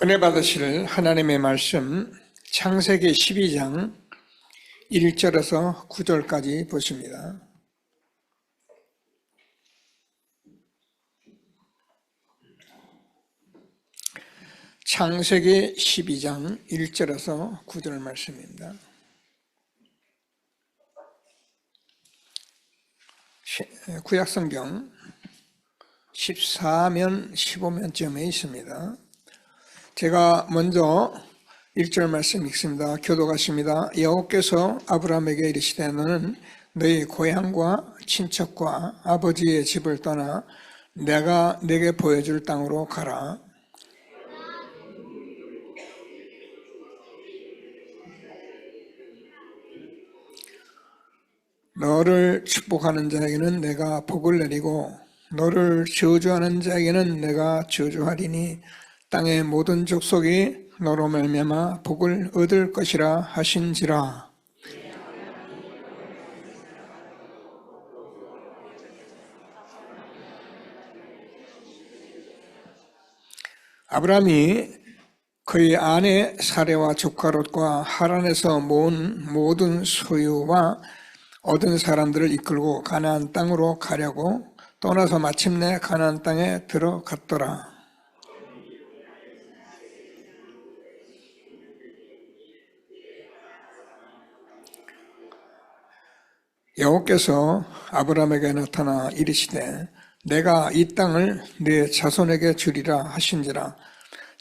은혜 받으실 하나님의 말씀 창세기 12장 1절에서 9절까지 보십니다. 창세기 12장 1절에서 9절 말씀입니다. 구약성경 14면 15면쯤에 있습니다. 제가 먼저 1절 말씀 읽습니다. 교독하십니다. 여호와께서 아브라함에게 이르시되 너는 너희 고향과 친척과 아버지의 집을 떠나 내가 네게 보여줄 땅으로 가라. 너를 축복하는 자에게는 내가 복을 내리고 너를 저주하는 자에게는 내가 저주하리니 땅의 모든 족속이 너로 말미암아 복을 얻을 것이라 하신지라. 아브라함이 그의 아내 사레와 조카 롯과 하란에서 모은 모든 소유와 얻은 사람들을 이끌고 가나안 땅으로 가려고 떠나서 마침내 가나안 땅에 들어갔더라. 여호와께서 아브라함에게 나타나 이르시되 내가 이 땅을 네 자손에게 주리라 하신지라.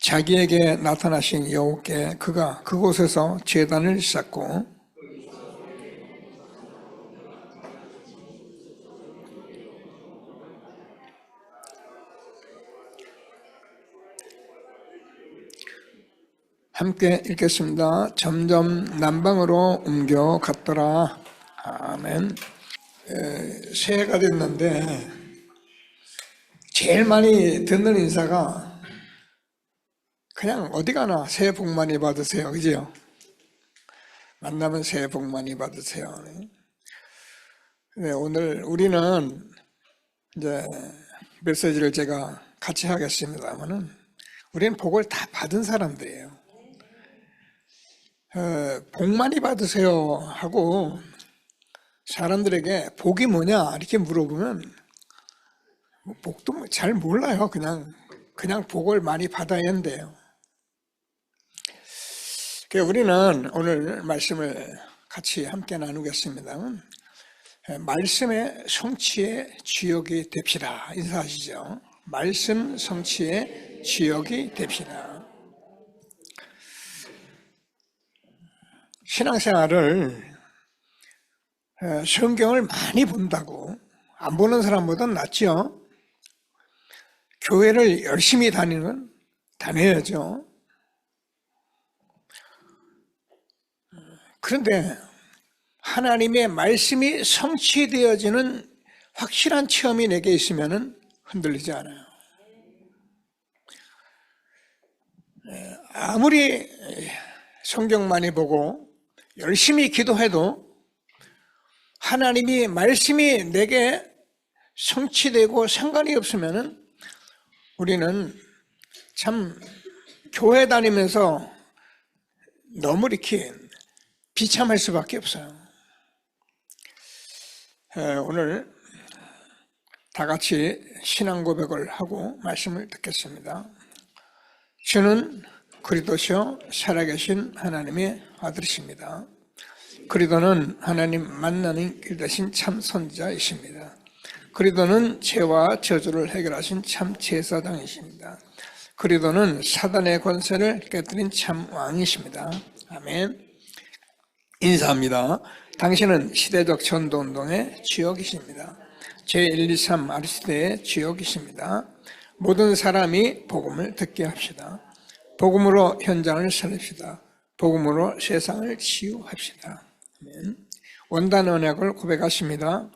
자기에게 나타나신 여호와께 그가 그곳에서 제단을 쌓고 함께 읽겠습니다. 점점 남방으로 옮겨갔더라. 아멘. 새해가 됐는데 제일 많이 듣는 인사가 그냥 어디 가나 새해 복 많이 받으세요. 그죠? 만나면 새해 복 많이 받으세요. 네, 오늘 우리는 이제 메시지를 제가 같이 하겠습니다만은 우리는 복을 다 받은 사람들이에요. 복 많이 받으세요 하고 사람들에게 복이 뭐냐 이렇게 물어보면 복도 잘 몰라요. 그냥 복을 많이 받아야 한대요. 우리는 오늘 말씀을 같이 함께 나누겠습니다. 말씀의 성취의 주역이 됩시다. 인사하시죠. 말씀 성취의 주역이 됩시다. 신앙생활을 성경을 많이 본다고 안 보는 사람보다는 낫죠. 교회를 열심히 다녀야죠. 그런데 하나님의 말씀이 성취되어지는 확실한 체험이 내게 있으면 흔들리지 않아요. 아무리 성경 많이 보고 열심히 기도해도 하나님이 말씀이 내게 성취되고 상관이 없으면 우리는 참 교회 다니면서 너무 이렇게 비참할 수밖에 없어요. 오늘 다 같이 신앙 고백을 하고 말씀을 듣겠습니다. 주는 그리스도시요 살아계신 하나님의 아들이십니다. 그리스도는 하나님 만나는 길 대신 참 선지자이십니다. 그리스도는 죄와 저주를 해결하신 참 제사장이십니다. 그리스도는 사단의 권세를 깨뜨린 참 왕이십니다. 아멘. 인사합니다. 당신은 시대적 전도운동의 주역이십니다. 제123 아리스도의 주역이십니다. 모든 사람이 복음을 듣게 합시다. 복음으로 현장을 살립시다. 복음으로 세상을 치유합시다. 아멘. 원단 언약을 고백하십니다.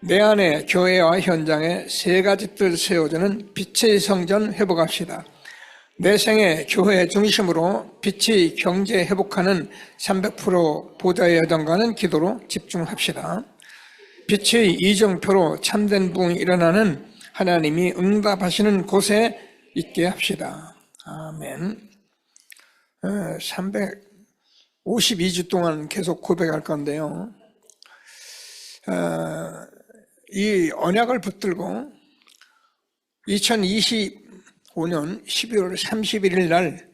내 안에 교회와 현장에 세 가지 뜻 세워주는 빛의 성전 회복합시다. 내 생애 교회 중심으로 빛의 경제 회복하는 300% 보좌의 여정가는 기도로 집중합시다. 빛의 이정표로 참된 부흥이 일어나는 하나님이 응답하시는 곳에 있게 합시다. 아멘. 352주 동안 계속 고백할 건데요. 이 언약을 붙들고 2025년 12월 31일 날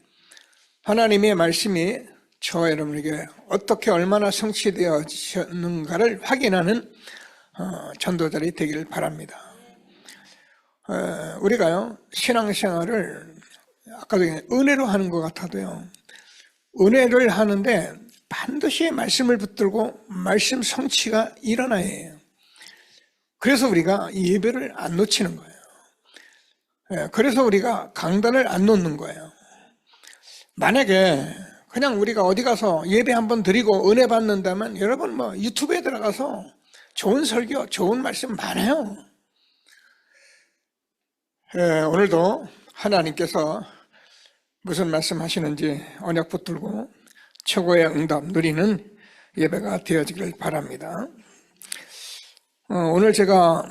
하나님의 말씀이 저와 여러분에게 어떻게 얼마나 성취되었는가를 확인하는 전도자들이 되기를 바랍니다. 우리가요, 신앙생활을 아까도 은혜로 하는 것 같아도요, 은혜를 하는데 반드시 말씀을 붙들고 말씀 성취가 일어나야 해요. 그래서 우리가 예배를 안 놓치는 거예요. 그래서 우리가 강단을 안 놓는 거예요. 만약에 그냥 우리가 어디 가서 예배 한번 드리고 은혜 받는다면 여러분 유튜브에 들어가서 좋은 설교, 좋은 말씀 많아요. 오늘도 하나님께서 무슨 말씀 하시는지 언약 붙들고 최고의 응답 누리는 예배가 되어지길 바랍니다. 오늘 제가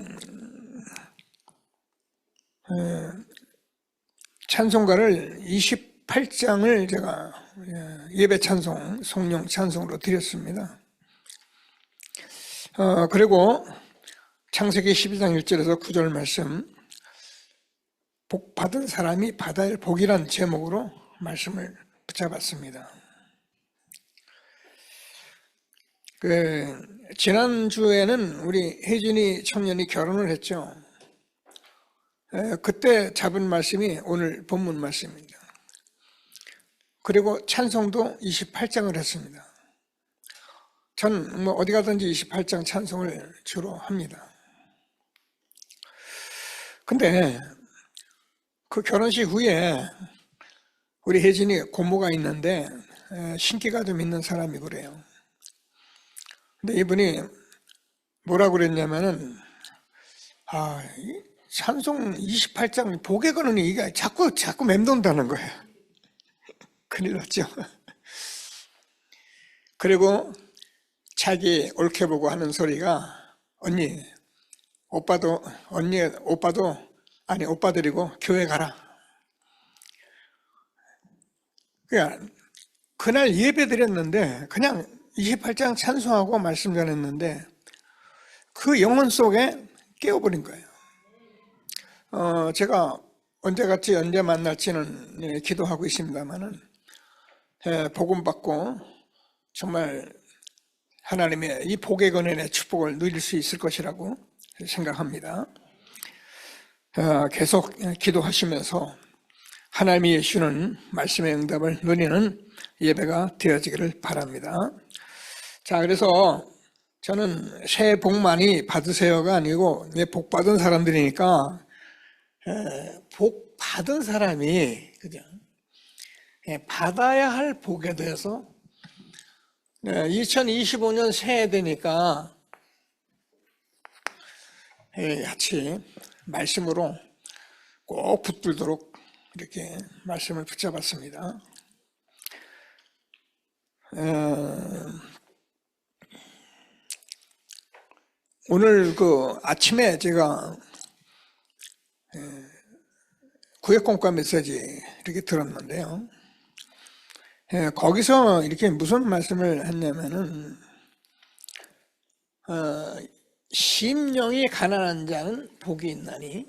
찬송가를 28장을 제가 예배 찬송, 성령 찬송으로 드렸습니다. 그리고 창세기 12장 1절에서 9절 말씀, 복 받은 사람이 받아야 할 복이란 제목으로 말씀을 붙잡았습니다. 지난주에는 우리 혜진이 청년이 결혼을 했죠. 그때 잡은 말씀이 오늘 본문 말씀입니다. 그리고 찬송도 28장을 했습니다. 전 어디 가든지 28장 찬송을 주로 합니다. 근데 그 결혼식 후에 우리 혜진이 고모가 있는데 신기가 좀 있는 사람이 그래요. 근데 이분이 뭐라고 그랬냐면은 찬송 28장 복에 거느니 이게 자꾸 맴돈다는 거예요. 큰일 났죠. 그리고 자기 옳게 보고 하는 소리가 오빠들이고 교회 가라. 그날 예배 드렸는데 그냥 28장 찬송하고 말씀 전했는데 그 영혼 속에 깨어버린 거예요. 제가 언제 만날지는 기도하고 있습니다만은 복음 받고 정말 하나님의 이 복의 근원의 축복을 누릴 수 있을 것이라고 생각합니다. 계속 기도하시면서 하나님이 주시는 말씀의 응답을 누리는 예배가 되어지기를 바랍니다. 자, 그래서 저는 새해 복 많이 받으세요가 아니고 복 받은 사람들이니까 복 받은 사람이 그죠? 받아야 할 복에 대해서 2025년 새해 되니까 같이 말씀으로 꼭 붙들도록 이렇게 말씀을 붙잡았습니다. 오늘 아침에 제가 구역공과 메시지 이렇게 들었는데요. 거기서 이렇게 무슨 말씀을 했냐면은 심령이 가난한 자는 복이 있나니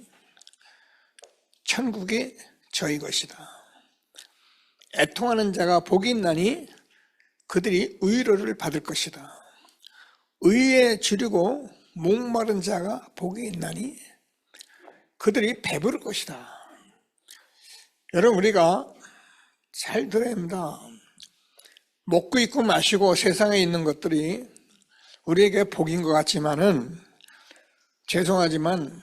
천국이 저희 것이다. 애통하는 자가 복이 있나니 그들이 의로를 받을 것이다. 의에 주리고 목마른 자가 복이 있나니 그들이 배부를 것이다. 여러분, 우리가 잘 들어야 합니다. 먹고 입고 마시고 세상에 있는 것들이 우리에게 복인 것 같지만은 죄송하지만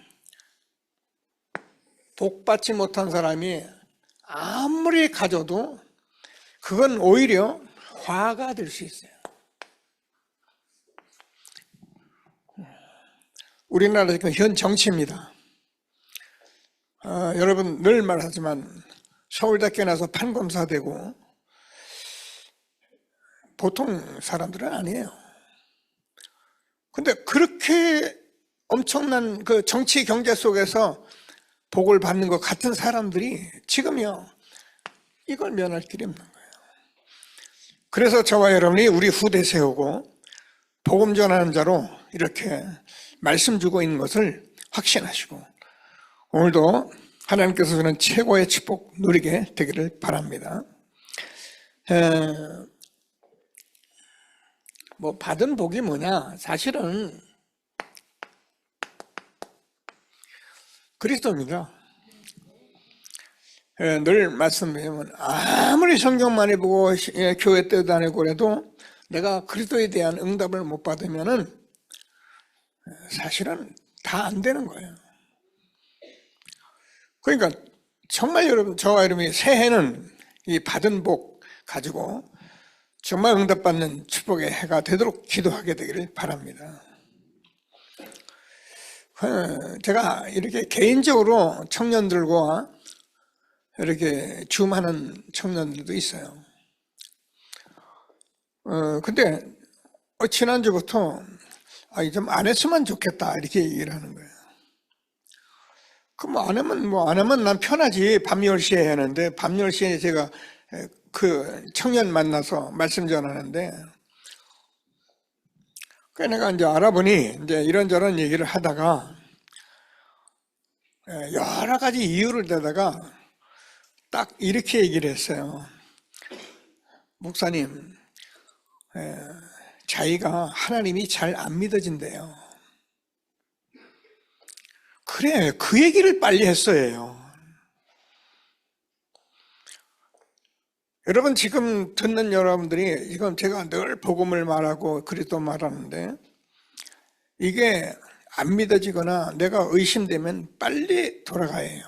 복 받지 못한 사람이 아무리 가져도 그건 오히려 화가 될 수 있어요. 우리나라 현 정치입니다. 여러분 늘 말하지만 서울대학교 나서 판검사 되고 보통 사람들은 아니에요. 근데 그렇게 엄청난 그 정치 경제 속에서 복을 받는 것 같은 사람들이 지금요 이걸 면할 길이 없는 거예요. 그래서 저와 여러분이 우리 후대 세우고 복음 전하는 자로 이렇게 말씀 주고 있는 것을 확신하시고 오늘도 하나님께서 주는 최고의 축복 누리게 되기를 바랍니다. 받은 복이 뭐냐? 사실은 그리스도입니다. 늘 말씀드리면 아무리 성경 많이 보고 교회 때도 다니고 그래도 내가 그리스도에 대한 응답을 못 받으면은 사실은 다 안 되는 거예요. 그러니까 정말 여러분, 저와 여러분이 새해는 이 받은 복 가지고 정말 응답받는 축복의 해가 되도록 기도하게 되기를 바랍니다. 제가 이렇게 개인적으로 청년들과 이렇게 줌하는 청년들도 있어요. 근데 지난주부터 좀 안 했으면 좋겠다 이렇게 얘기를 하는 거예요. 그럼 안 하면 난 편하지. 밤 10시에 해야 하는데 밤 10시에 제가 그 청년 만나서 말씀 전하는데 그 내가 이제 알아보니 이제 이런저런 얘기를 하다가 여러 가지 이유를 대다가 딱 이렇게 얘기를 했어요. 목사님, 자기가 하나님이 잘 안 믿어진대요. 그래, 그 얘기를 빨리 했어요. 여러분 지금 듣는 여러분들이 지금 제가 늘 복음을 말하고 그리스도 말하는데 이게 안 믿어지거나 내가 의심되면 빨리 돌아가야 해요.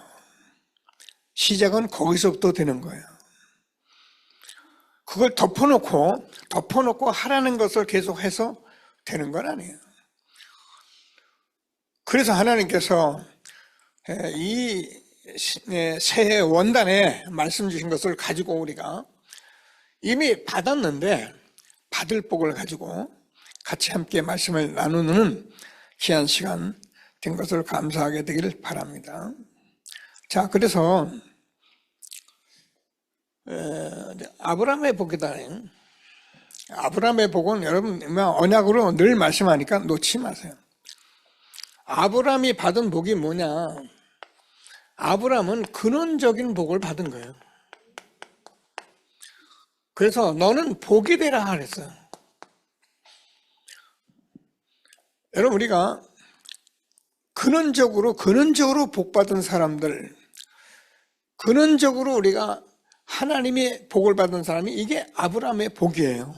시작은 거기서부터 되는 거예요. 그걸 덮어놓고 하라는 것을 계속해서 되는 건 아니에요. 그래서 하나님께서 이 새해 원단에 말씀 주신 것을 가지고 우리가 이미 받았는데 받을 복을 가지고 같이 함께 말씀을 나누는 귀한 시간 된 것을 감사하게 되기를 바랍니다. 자, 그래서 아브라함의 복이다. 아브라함의 복은 여러분 언약으로 늘 말씀하니까 놓지 마세요. 아브라함이 받은 복이 뭐냐? 아브라함은 근원적인 복을 받은 거예요. 그래서 너는 복이 되라 그랬어요. 여러분 우리가 근원적으로 복 받은 사람들, 근원적으로 우리가 하나님의 복을 받은 사람이 이게 아브라함의 복이에요.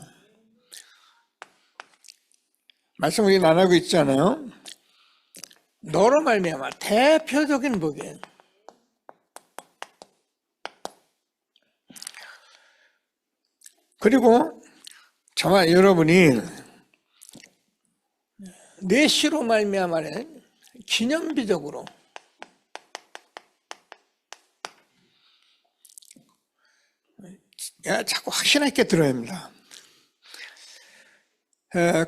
말씀 우리 나누고 있잖아요. 너로 말미암아 대표적인 복이에요. 그리고 저와 여러분이 내 시로 말미암아는 기념비적으로 자꾸 확신하게 들어야 합니다.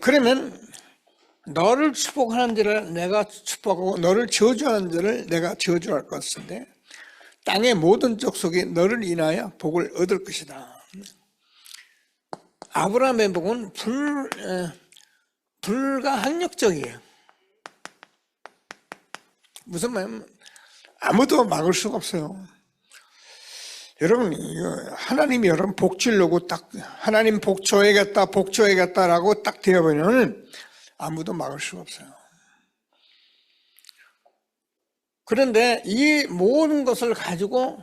그러면 너를 축복하는 자를 내가 축복하고 너를 저주하는 자를 내가 저주할 것인데 땅의 모든 족속이 너를 인하여 복을 얻을 것이다. 아브라함의 복은 불가항력적이에요. 무슨 말이냐면 아무도 막을 수가 없어요. 여러분, 하나님이 여러분 복 주려고 딱 하나님 복 줘야겠다라고 딱 되어버리면 아무도 막을 수가 없어요. 그런데 이 모든 것을 가지고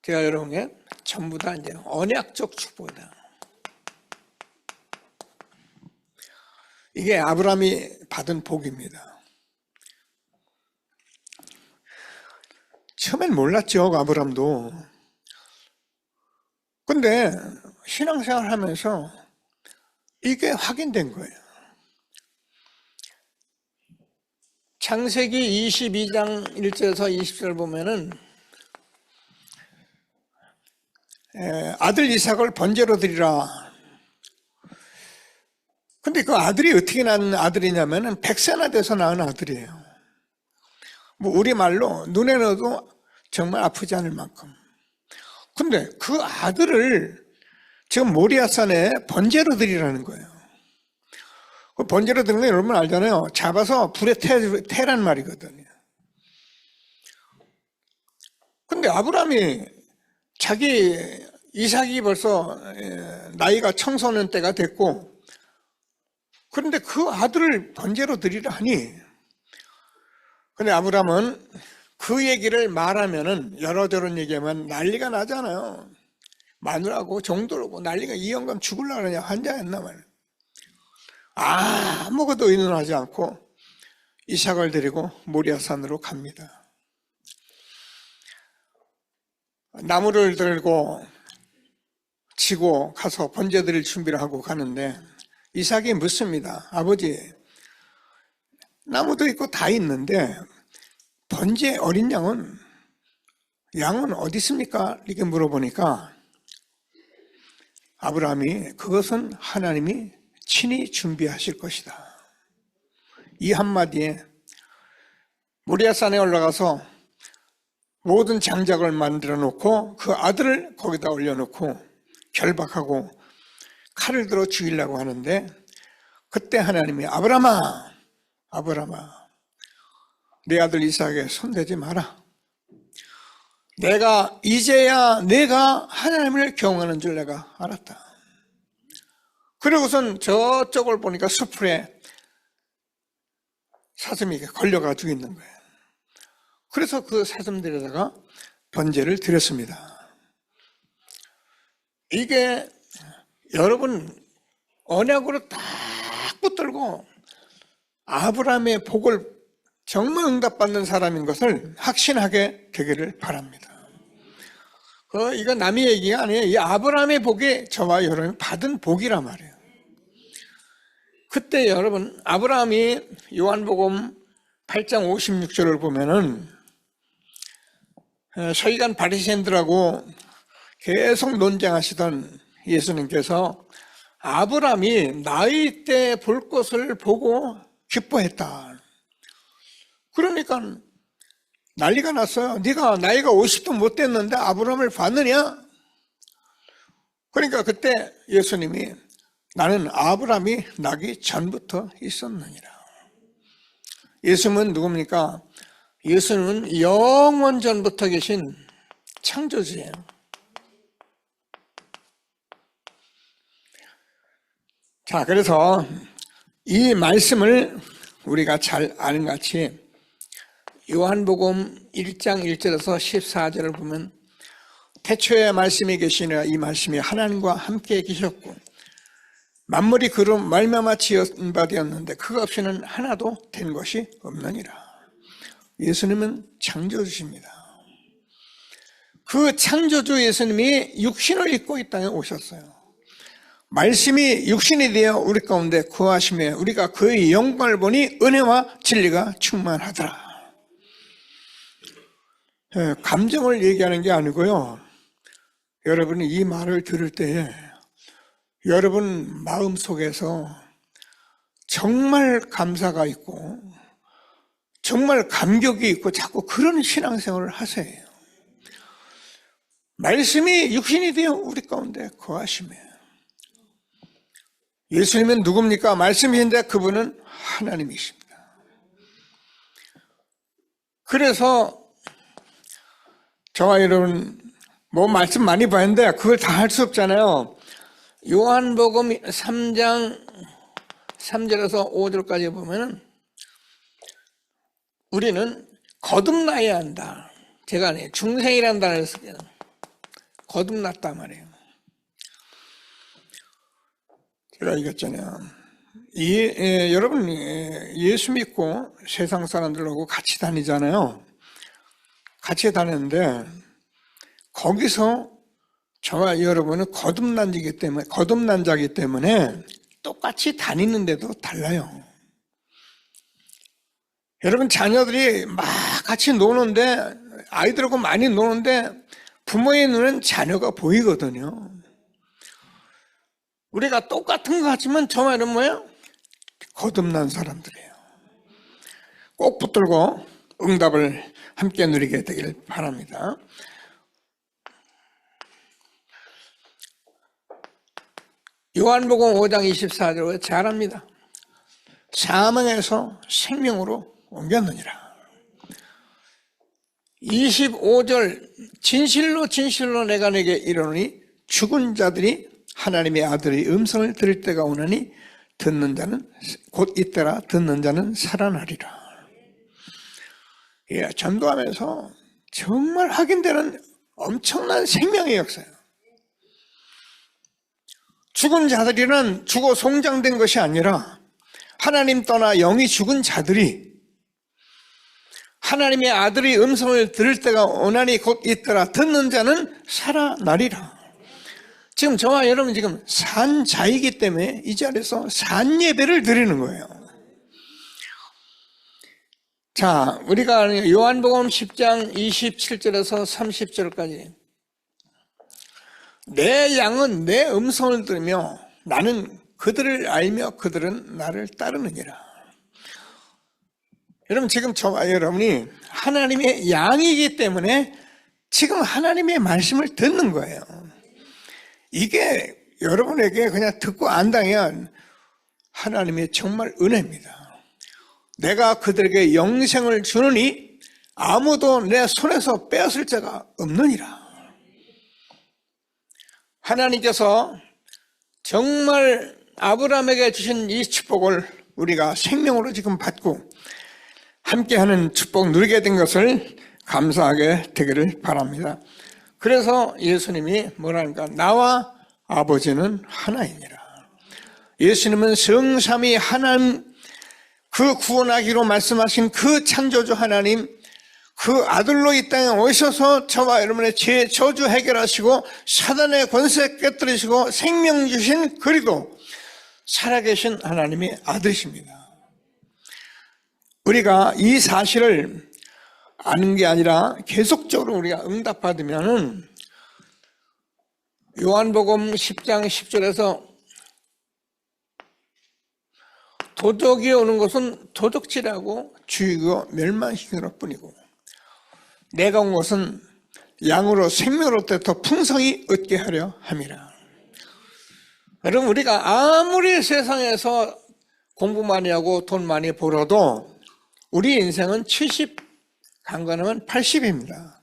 제가 여러분에게 전부 다 이제 언약적 축복이다. 이게 아브라함이 받은 복입니다. 처음엔 몰랐죠, 아브라함도. 근데 신앙생활 하면서 이게 확인된 거예요. 창세기 22장 1절에서 20절 보면은 아들 이삭을 번제로 드리라. 근데 그 아들이 어떻게 낳은 아들이냐면은 100세나 돼서 낳은 아들이에요. 뭐 우리말로 눈에 넣어도 정말 아프지 않을 만큼. 근데 그 아들을 지금 모리아산에 번제로 드리라는 거예요. 그 번제로 드리는 거 여러분 알잖아요. 잡아서 불에 태란 말이거든요. 근데 아브라함이 자기 이삭이 벌써 나이가 청소년 때가 됐고, 그런데 그 아들을 번제로 드리라 하니, 근데 아브라함은 그 얘기를 말하면은 여러저런 얘기하면 난리가 나잖아요. 마누라고 종들하고 난리가, 이 영감 죽으려고 그러냐, 환장했나 말이야. 아무것도 의논하지 않고 이삭을 데리고 모리아산으로 갑니다. 나무를 들고 치고 가서 번제 드릴 준비를 하고 가는데 이삭이 묻습니다. 아버지, 나무도 있고 다 있는데 번제 어린 양은 어디 있습니까? 이렇게 물어보니까 아브라함이 그것은 하나님이 친히 준비하실 것이다. 이 한마디에 모리아산에 올라가서 모든 장작을 만들어 놓고 그 아들을 거기다 올려놓고 결박하고 칼을 들어 죽이려고 하는데, 그때 하나님이 아브라함아, 내 아들 이삭에게 손대지 마라. 이제야 내가 하나님을 경외하는 줄 내가 알았다. 그리고선 저쪽을 보니까 수풀에 사슴이 걸려가지고 있는 거예요. 그래서 그 사슴들에다가 번제를 드렸습니다. 이게 여러분 언약으로 딱 붙들고 아브라함의 복을 정말 응답받는 사람인 것을 확신하게 되기를 바랍니다. 이거 남의 얘기가 아니에요. 이 아브라함의 복이 저와 여러분이 받은 복이란 말이에요. 그때 여러분 아브라함이 요한복음 8장 56절을 보면은 서기관 바리새인들하고 계속 논쟁하시던 예수님께서 아브라함이 나이 때 볼 것을 보고 기뻐했다. 그러니까 난리가 났어요. 네가 나이가 50도 못 됐는데 아브라함을 봤느냐? 그러니까 그때 예수님이 나는 아브라함이 나기 전부터 있었느니라. 예수님은 누굽니까? 예수님은 영원 전부터 계신 창조주예요. 자, 그래서 이 말씀을 우리가 잘 아는 같이 요한복음 1장 1절에서 14절을 보면 태초에 말씀이 계시니라. 이 말씀이 하나님과 함께 계셨고 만물이 그로 말미암아 지은 바 되었는데 그가 없이는 하나도 된 것이 없느니라. 예수님은 창조주십니다. 그 창조주 예수님이 육신을 입고 이 땅에 오셨어요. 말씀이 육신이 되어 우리 가운데 거하심에 우리가 그의 영광을 보니 은혜와 진리가 충만하더라. 감정을 얘기하는 게 아니고요. 여러분이 이 말을 들을 때에 여러분 마음속에서 정말 감사가 있고 정말 감격이 있고 자꾸 그런 신앙생활을 하세요. 말씀이 육신이 되어 우리 가운데 거하심에 예수님은 누굽니까? 말씀이신데 그분은 하나님이십니다. 그래서 저와 여러분 말씀 많이 봤는데 그걸 다 할 수 없잖아요. 요한복음 3장 3절에서 5절까지 보면은 우리는 거듭나야 한다. 제가 중생이라는 단어를 쓰잖아요. 거듭났단 말이에요. 제가 얘기했잖아요. 여러분 예수 믿고 세상 사람들하고 같이 다니잖아요. 같이 다니는데 거기서 저와 여러분은 거듭난 자이기 때문에 똑같이 다니는데도 달라요. 여러분 자녀들이 막 같이 노는데 아이들하고 많이 노는데 부모의 눈엔 자녀가 보이거든요. 우리가 똑같은 것 같지만 저와 여러분 뭐예요? 거듭난 사람들이에요. 꼭 붙들고 응답을 함께 누리게 되길 바랍니다. 요한복음 5장 24절에 잘합니다. 사망에서 생명으로 옮겼느니라. 25절 진실로 진실로 내가 내게 이르노니 죽은 자들이 하나님의 아들의 음성을 들을 때가 오나니 듣는 자는 곧 이때라 듣는 자는 살아나리라. 예, 전도하면서 정말 확인되는 엄청난 생명의 역사예요. 죽은 자들이란 죽어 송장된 것이 아니라 하나님 떠나 영이 죽은 자들이 하나님의 아들의 음성을 들을 때가 오나니 곧 있더라 듣는 자는 살아나리라. 지금 저와 여러분 지금 산자이기 때문에 이 자리에서 산예배를 드리는 거예요. 자, 우리가 요한복음 10장 27절에서 30절까지 내 양은 내 음성을 들으며 나는 그들을 알며 그들은 나를 따르느니라. 여러분 지금 저와 여러분이 하나님의 양이기 때문에 지금 하나님의 말씀을 듣는 거예요. 이게 여러분에게 그냥 듣고 안다면 하나님의 정말 은혜입니다. 내가 그들에게 영생을 주느니 아무도 내 손에서 빼앗을 자가 없느니라. 하나님께서 정말 아브라함에게 주신 이 축복을 우리가 생명으로 지금 받고 함께하는 축복 누리게 된 것을 감사하게 되기를 바랍니다. 그래서 예수님이 뭐라니까 나와 아버지는 하나이니라. 예수님은 성삼위 하나님 그 구원하기로 말씀하신 그 창조주 하나님 그 아들로 이 땅에 오셔서 저와 여러분의 죄 저주 해결하시고 사단의 권세 깨뜨리시고 생명 주신 그리도 살아계신 하나님의 아들이십니다. 우리가 이 사실을 아는 게 아니라 계속적으로 우리가 응답받으면은 요한복음 10장 10절에서 도적이 오는 것은 도적질하고 죽이고 멸망시키는 뿐이고 내가 온 것은 양으로 생명으로 더 풍성히 얻게 하려 함이라. 여러분 우리가 아무리 세상에서 공부 많이 하고 돈 많이 벌어도 우리 인생은 70 간간하면 80입니다.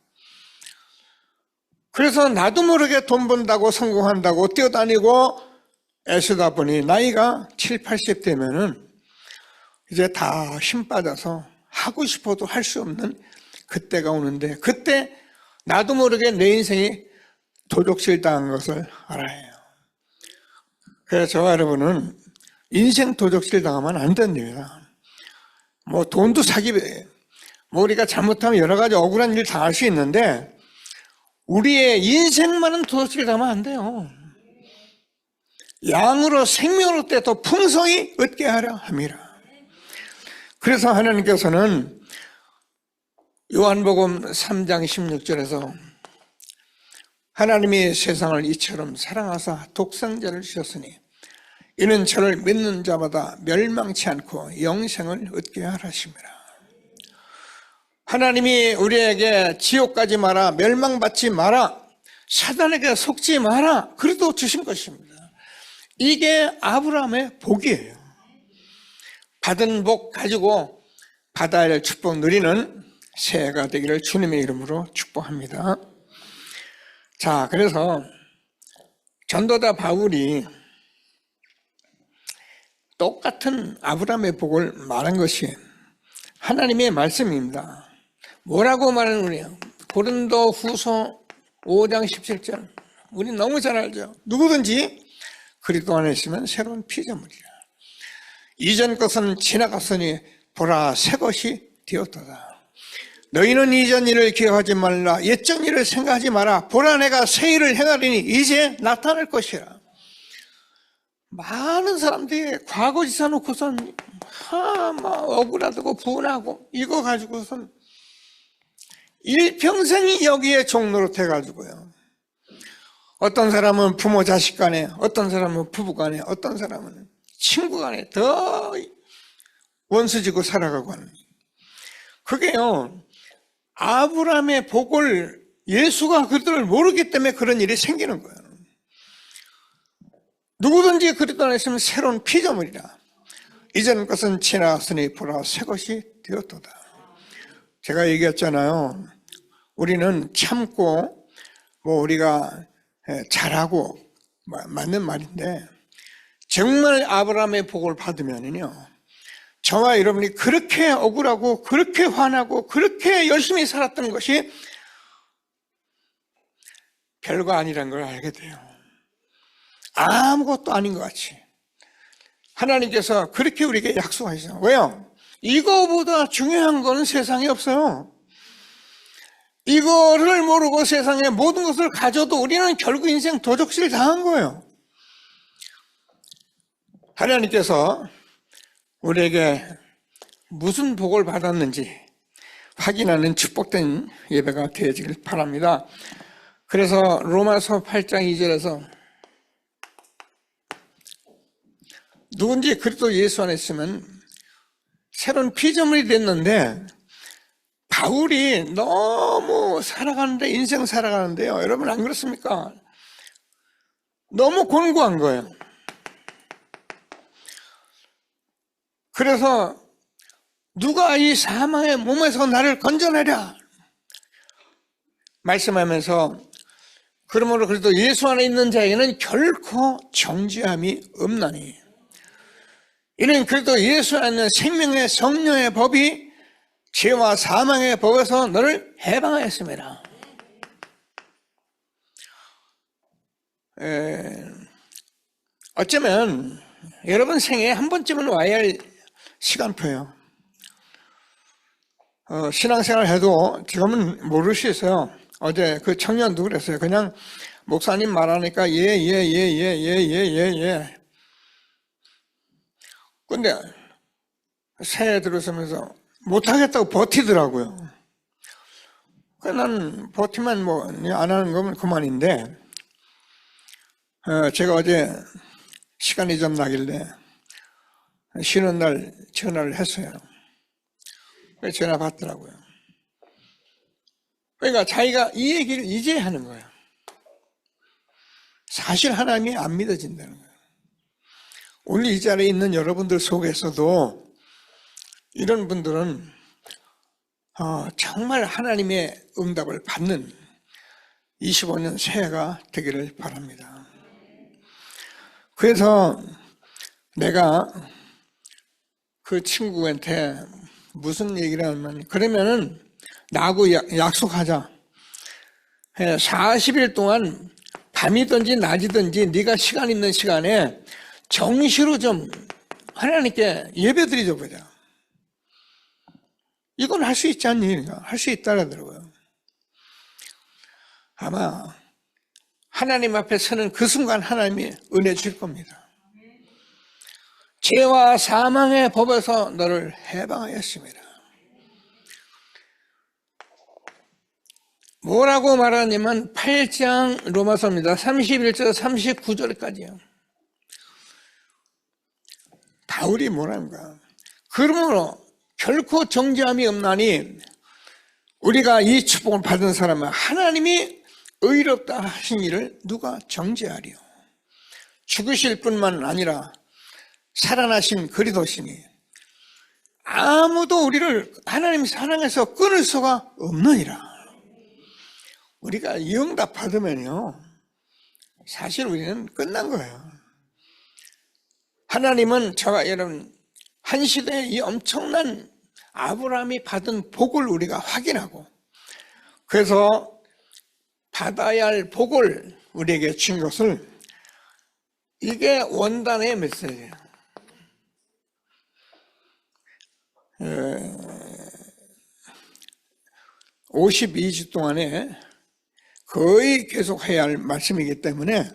그래서 나도 모르게 돈 번다고 성공한다고 뛰어다니고 애쓰다 보니 나이가 7, 80 되면은 이제 다 힘 빠져서 하고 싶어도 할 수 없는 그때가 오는데 그때 나도 모르게 내 인생이 도둑질 당한 것을 알아야 해요. 그래서 저와 여러분은 인생 도둑질 당하면 안 됩니다. 뭐 돈도 사기, 뭐 우리가 잘못하면 여러 가지 억울한 일 당할 수 있는데 우리의 인생만은 도둑질 당하면 안 돼요. 양으로 생명으로 때 더 풍성히 얻게 하려 함이라. 그래서 하나님께서는 요한복음 3장 16절에서 하나님이 세상을 이처럼 사랑하사 독생자를 주셨으니 이는 저를 믿는 자마다 멸망치 않고 영생을 얻게 하라심이라. 하나님이 우리에게 지옥 가지 마라, 멸망받지 마라, 사단에게 속지 마라 그래도 주신 것입니다. 이게 아브라함의 복이에요. 받은 복 가지고 받아야 할 축복 누리는 새해가 되기를 주님의 이름으로 축복합니다. 자, 그래서 전도자 바울이 똑같은 아브라함의 복을 말한 것이 하나님의 말씀입니다. 뭐라고 말하는 거예요? 고린도 후서 5장 17절 우리 너무 잘 알죠. 누구든지 그리스도 안에 있으면 새로운 피조물이라. 이전 것은 지나갔으니 보라 새 것이 되었도다. 너희는 이전 일을 기억하지 말라. 옛전 일을 생각하지 마라. 보라 내가 새 일을 행하리니 이제 나타날 것이라. 많은 사람들이 과거 지사 놓고선 막 억울하다고 분하고 이거 가지고선 일평생이 여기에 종노릇 해가지고요. 어떤 사람은 부모 자식 간에, 어떤 사람은 부부 간에, 어떤 사람은 친구 간에 더 원수지고 살아가고 하는. 그게요, 아브라함의 복을 예수가 그들을 모르기 때문에 그런 일이 생기는 거예요. 누구든지 그리스도 안에 있으면 새로운 피조물이라. 이전 것은 지나갔으니 보라 새 것이 되었도다. 제가 얘기했잖아요. 우리는 참고 우리가 잘하고 맞는 말인데, 정말 아브라함의 복을 받으면요, 저와 여러분이 그렇게 억울하고 그렇게 화나고 그렇게 열심히 살았던 것이 별거 아니라는 걸 알게 돼요. 아무것도 아닌 것 같이 하나님께서 그렇게 우리에게 약속하시죠. 왜요? 이거보다 중요한 거는 세상에 없어요. 이거를 모르고 세상의 모든 것을 가져도 우리는 결국 인생 도적질 당한 거예요. 하나님께서 우리에게 무슨 복을 받았는지 확인하는 축복된 예배가 되어지길 바랍니다. 그래서 로마서 8장 2절에서 누군지 그리스도 예수 안에 있으면 새로운 피조물이 됐는데, 바울이 너무 살아가는데, 인생 살아가는데요, 여러분 안 그렇습니까? 너무 곤고한 거예요. 그래서 누가 이 사망의 몸에서 나를 건져내랴 말씀하면서, 그러므로 그래도 예수 안에 있는 자에게는 결코 정죄함이 없나니, 이는 그래도 예수 안에 있는 생명의 성령의 법이 죄와 사망의 법에서 너를 해방하였습니다. 어쩌면 여러분 생에 한 번쯤은 와야 할 시간표예요. 신앙생활 해도 지금은 모를 수 있어요. 어제 그 청년도 그랬어요. 그냥 목사님 말하니까 예. 근데 새해 들어서면서 못하겠다고 버티더라고요. 난 버티면 안 하는 거면 그만인데, 제가 어제 시간이 좀 나길래 쉬는 날 전화를 했어요. 전화 받더라고요. 그러니까 자기가 이 얘기를 이제 하는 거예요. 사실 하나님이 안 믿어진다는 거예요. 오늘 이 자리에 있는 여러분들 속에서도 이런 분들은 정말 하나님의 응답을 받는 25년 새해가 되기를 바랍니다. 그래서 내가 그 친구한테 무슨 얘기를 하면, 그러면은 나하고 약속하자. 40일 동안 밤이든지 낮이든지 네가 시간 있는 시간에 정시로 좀 하나님께 예배드리자 보자. 이건 할 수 있지 않니? 할 수 있다라더라고요. 아마 하나님 앞에 서는 그 순간 하나님이 은혜 줄 겁니다. 죄와 사망의 법에서 너를 해방하였습니다. 뭐라고 말하냐면 8장 로마서입니다. 31절 39절까지요. 바울이 뭐라는 거야? 그러므로 결코 정죄함이 없나니 우리가 이 축복을 받은 사람은 하나님이 의롭다 하신 일을 누가 정죄하리요? 죽으실 뿐만 아니라 살아나신 그리스도시니 아무도 우리를 하나님 사랑해서 끊을 수가 없느니라. 우리가 이 응답 받으면요, 사실 우리는 끝난 거예요. 하나님은 저와 여러분 한 시대에 이 엄청난 아브라함이 받은 복을 우리가 확인하고, 그래서 받아야 할 복을 우리에게 준 것을, 이게 원단의 메시지예요. 52주 동안에 거의 계속 해야 할 말씀이기 때문에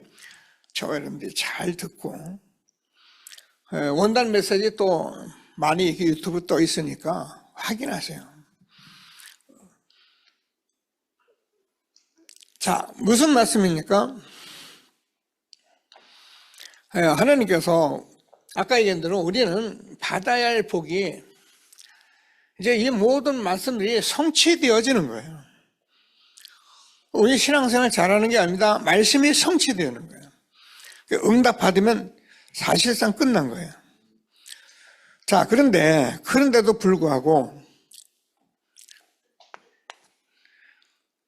저와 여러분들이 잘 듣고, 원단 메시지 또 많이 유튜브 떠 있으니까 확인하세요. 자, 무슨 말씀입니까? 하나님께서 아까 얘기한 대로 우리는 받아야 할 복이, 이제 이 모든 말씀들이 성취되어지는 거예요. 우리 신앙생활 잘하는 게 아닙니다. 말씀이 성취되는 거예요. 응답 받으면 사실상 끝난 거예요. 자, 그런데도 불구하고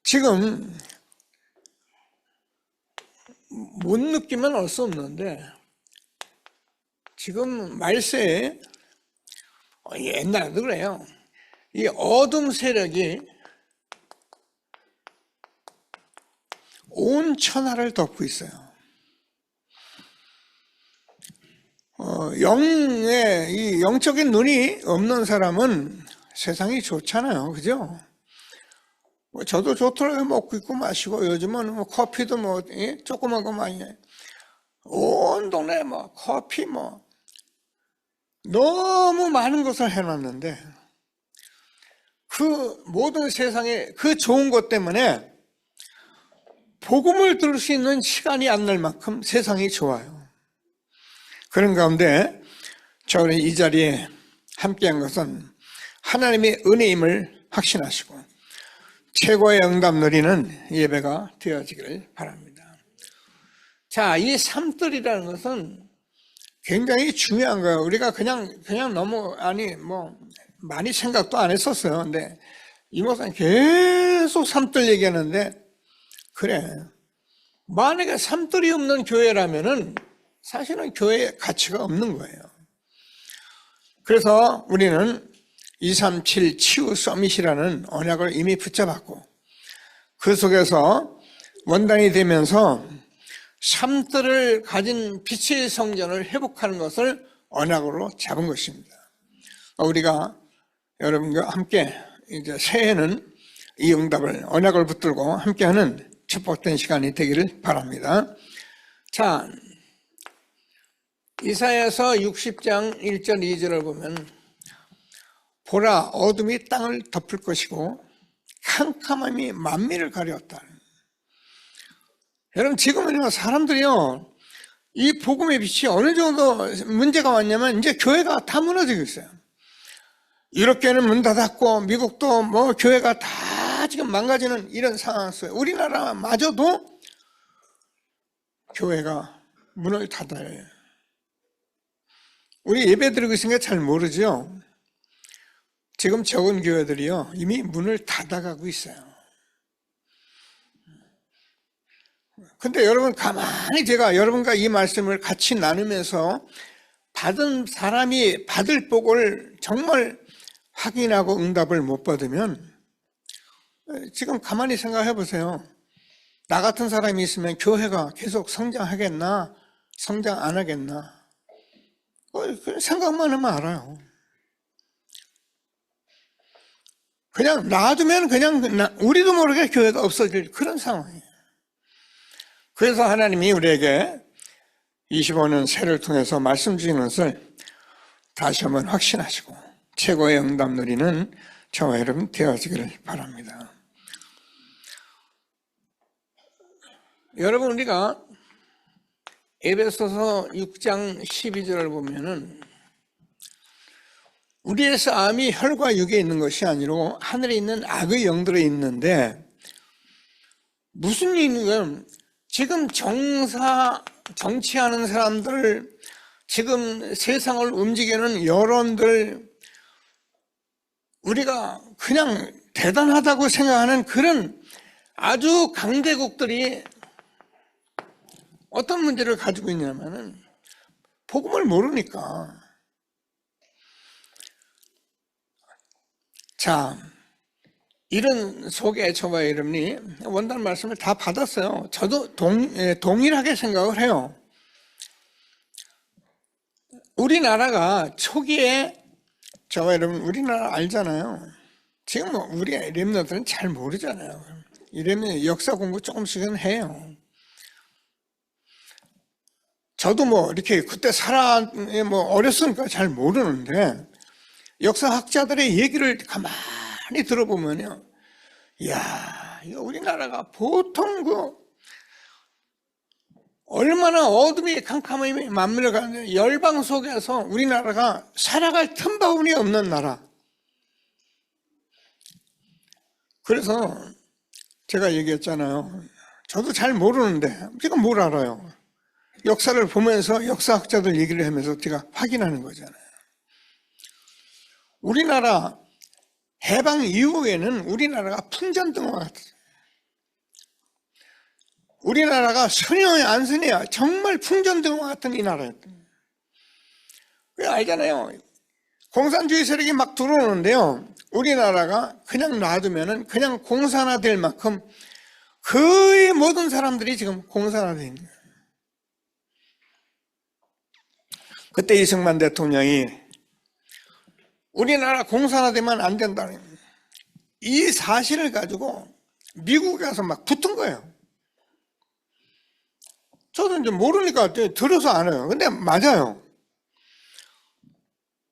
지금 못 느끼면 알 수 없는데 지금 말세에 옛날에도 그래요. 이 어둠 세력이 온 천하를 덮고 있어요. 이 영적인 눈이 없는 사람은 세상이 좋잖아요. 그죠? 저도 좋더라고요. 먹고 있고 마시고. 요즘은 커피도 조그만 거 많이 해. 온 동네에 커피 너무 많은 것을 해놨는데 그 모든 세상에 그 좋은 것 때문에 복음을 들을 수 있는 시간이 안 날 만큼 세상이 좋아요. 그런 가운데 저는 이 자리에 함께한 것은 하나님의 은혜임을 확신하시고 최고의 응답 누리는 예배가 되어지기를 바랍니다. 자, 이 삼들이라는 것은 굉장히 중요한 거예요. 우리가 그냥 너무 많이 생각도 안 했었어요. 근데 이 목사님 계속 삼들 얘기하는데 그래. 만약에 삼들이 없는 교회라면은 사실은 교회에 가치가 없는 거예요. 그래서 우리는 237 치유 서밋이라는 언약을 이미 붙잡았고 그 속에서 원단이 되면서 삼들을 가진 빛의 성전을 회복하는 것을 언약으로 잡은 것입니다. 우리가 여러분과 함께 이제 새해는 이 응답을 언약을 붙들고 함께하는 축복된 시간이 되기를 바랍니다. 자, 이사야서 60장 1절 2절을 보면 보라 어둠이 땅을 덮을 것이고 캄캄함이 만민을 가렸다. 여러분 지금은요 사람들이요 이 복음의 빛이 어느 정도 문제가 왔냐면 이제 교회가 다 무너지고 있어요. 유럽교회는 문 닫았고 미국도 교회가 다 지금 망가지는 이런 상황이었어요. 우리나라마저도 교회가 문을 닫아요. 우리 예배 드리고 있으니까 잘 모르죠. 지금 적은 교회들이요 이미 문을 닫아가고 있어요. 근데 여러분 가만히 제가 여러분과 이 말씀을 같이 나누면서 받은 사람이 받을 복을 정말 확인하고 응답을 못 받으면 지금 가만히 생각해 보세요. 나 같은 사람이 있으면 교회가 계속 성장하겠나 성장 안 하겠나 생각만 하면 알아요. 그냥 놔두면 그냥 우리도 모르게 교회가 없어질 그런 상황이에요. 그래서 하나님이 우리에게 25년 새를 통해서 말씀 주시는 것을 다시 한번 확신하시고 최고의 응답 누리는 저와 여러분 되어지기를 바랍니다. 여러분 우리가 에베소서 6장 12절을 보면은 우리의 싸움이 혈과 육에 있는 것이 아니로 하늘에 있는 악의 영들에 있는데 무슨 일이냐면 지금 정치하는 사람들 지금 세상을 움직이는 여론들 우리가 그냥 대단하다고 생각하는 그런 아주 강대국들이 어떤 문제를 가지고 있냐면은 복음을 모르니까. 자, 이런 속에 저와 여러분이 원단 말씀을 다 받았어요. 저도 동일하게 생각을 해요. 우리나라가 초기에 저와 여러분 우리나라 알잖아요. 지금 우리 렘너들은 잘 모르잖아요. 이러면 역사 공부 조금씩은 해요. 저도 이렇게 그때 어렸으니까 잘 모르는데 역사학자들의 얘기를 가만히 들어보면요. 이야, 우리나라가 보통 얼마나 어둠이 캄캄함이 만민을 가는데 열방 속에서 우리나라가 살아갈 틈바구니 없는 나라. 그래서 제가 얘기했잖아요. 저도 잘 모르는데 지금 뭘 알아요. 역사를 보면서 역사학자들 얘기를 하면서 제가 확인하는 거잖아요. 우리나라 해방 이후에는 우리나라가 풍전등화 같아요. 우리나라가 선영이 안 선해야 정말 풍전등화 같은 이 나라였던. 왜 알잖아요. 공산주의 세력이 막 들어오는데요. 우리나라가 그냥 놔두면은 그냥 공산화될 만큼 거의 모든 사람들이 지금 공산화되어 있는 거예요. 그때 이승만 대통령이 우리나라 공산화되면 안 된다는 이 사실을 가지고 미국에 가서 막 붙은 거예요. 저도 이제 모르니까 들어서 안 해요. 근데 맞아요.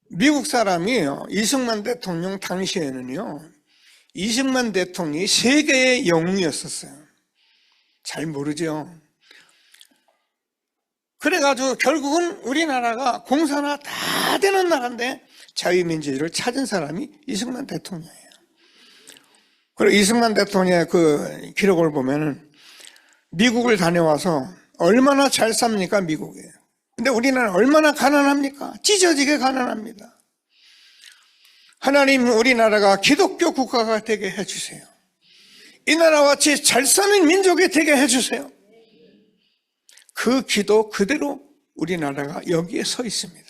미국 사람이 이승만 대통령 당시에는요, 이승만 대통령이 세계의 영웅이었었어요. 잘 모르죠. 그래가지고 결국은 우리나라가 공산화 다 되는 나라인데 자유민주주의를 찾은 사람이 이승만 대통령이에요. 그리고 이승만 대통령의 그 기록을 보면은 미국을 다녀와서 얼마나 잘 삽니까, 미국에. 근데 우리나라는 얼마나 가난합니까? 찢어지게 가난합니다. 하나님, 우리나라가 기독교 국가가 되게 해주세요. 이 나라와 같이 잘 사는 민족이 되게 해주세요. 그 기도 그대로 우리나라가 여기에 서 있습니다.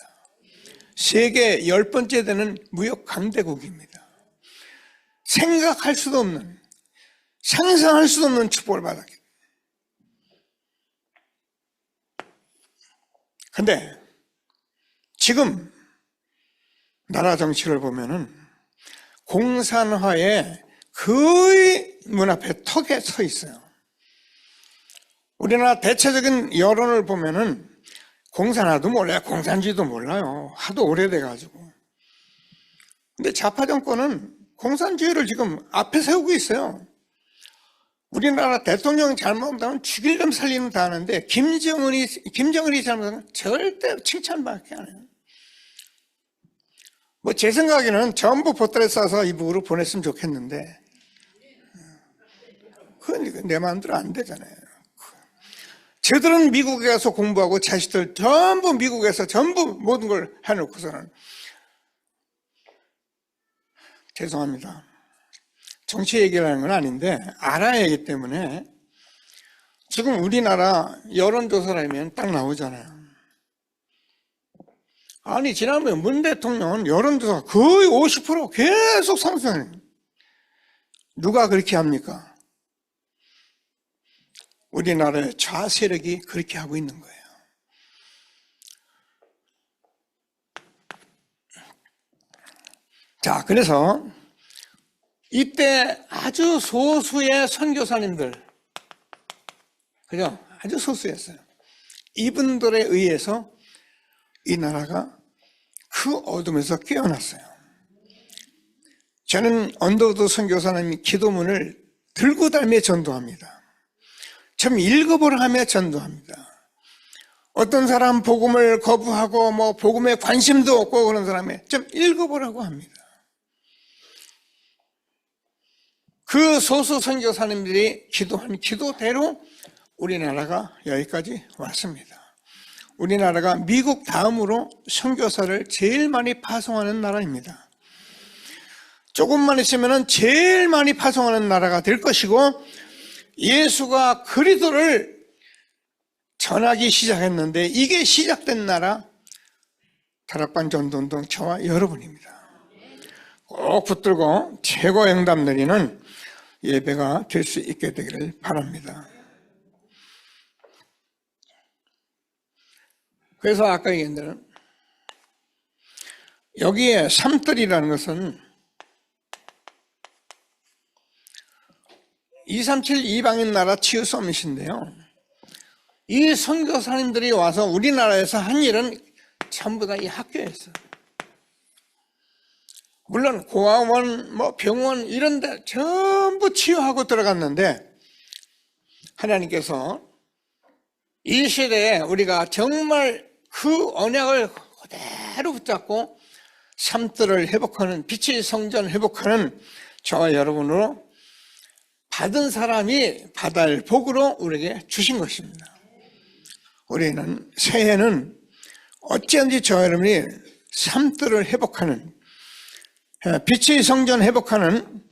세계 10번째 되는 무역 강대국입니다. 생각할 수도 없는, 상상할 수도 없는 축복을 받았기. 근데 지금 나라 정치를 보면은 공산화의 거의 문 앞에 턱에 서 있어요. 우리나라 대체적인 여론을 보면은 공산화도 몰라요. 공산주의도 몰라요. 하도 오래돼가지고. 근데 좌파 정권은 공산주의를 지금 앞에 세우고 있어요. 우리나라 대통령 잘못하면 죽일 놈 살리는 다 하는데 김정은이 잘못하면 절대 칭찬밖에 안 해요. 뭐 제 생각에는 전부 보따리 싸서 이북으로 보냈으면 좋겠는데 그건 내 마음대로 안 되잖아요. 쟤들은 미국에 가서 공부하고 자식들 전부 미국에서 전부 모든 걸 해놓고서는 죄송합니다. 정치 얘기를 하는 건 아닌데 알아야 하기 때문에 지금 우리나라 여론조사를 하면 딱 나오잖아요. 아니 지난번에 문 대통령은 여론조사 거의 50% 계속 상승해요. 누가 그렇게 합니까? 우리나라의 좌세력이 그렇게 하고 있는 거예요. 자, 그래서 이때 아주 소수의 선교사님들, 그죠? 아주 소수였어요. 이분들에 의해서 이 나라가 그 어둠에서 깨어났어요. 저는 언더우드 선교사님 기도문을 들고 다니며 전도합니다. 좀 읽어보라 하며 전도합니다. 어떤 사람 복음을 거부하고 뭐 복음에 관심도 없고 그런 사람에 좀 읽어보라고 합니다. 그 소수 선교사님들이 기도한 기도대로 우리나라가 여기까지 왔습니다. 우리나라가 미국 다음으로 선교사를 제일 많이 파송하는 나라입니다. 조금만 있으면 제일 많이 파송하는 나라가 될 것이고 예수가 그리스도를 전하기 시작했는데 이게 시작된 나라 다락방 전도운동 저와 여러분입니다. 꼭 붙들고 최고 응답 내리는 예배가 될 수 있게 되기를 바랍니다. 그래서 아까 얘기한 대로 여기에 삼뜰이라는 것은 237 이방인 나라 치유 서밋인데요. 이 선교사님들이 와서 우리나라에서 한 일은 전부 다 이 학교였어요. 물론 고아원, 뭐 병원 이런 데 전부 치유하고 들어갔는데 하나님께서 이 시대에 우리가 정말 그 언약을 그대로 붙잡고 삼뜰을 회복하는 빛의 성전 회복하는 저와 여러분으로 받은 사람이 받을 복으로 우리에게 주신 것입니다. 우리는 새해는 어찌한지 저 여러분이 삶들을 회복하는, 빛의 성전 회복하는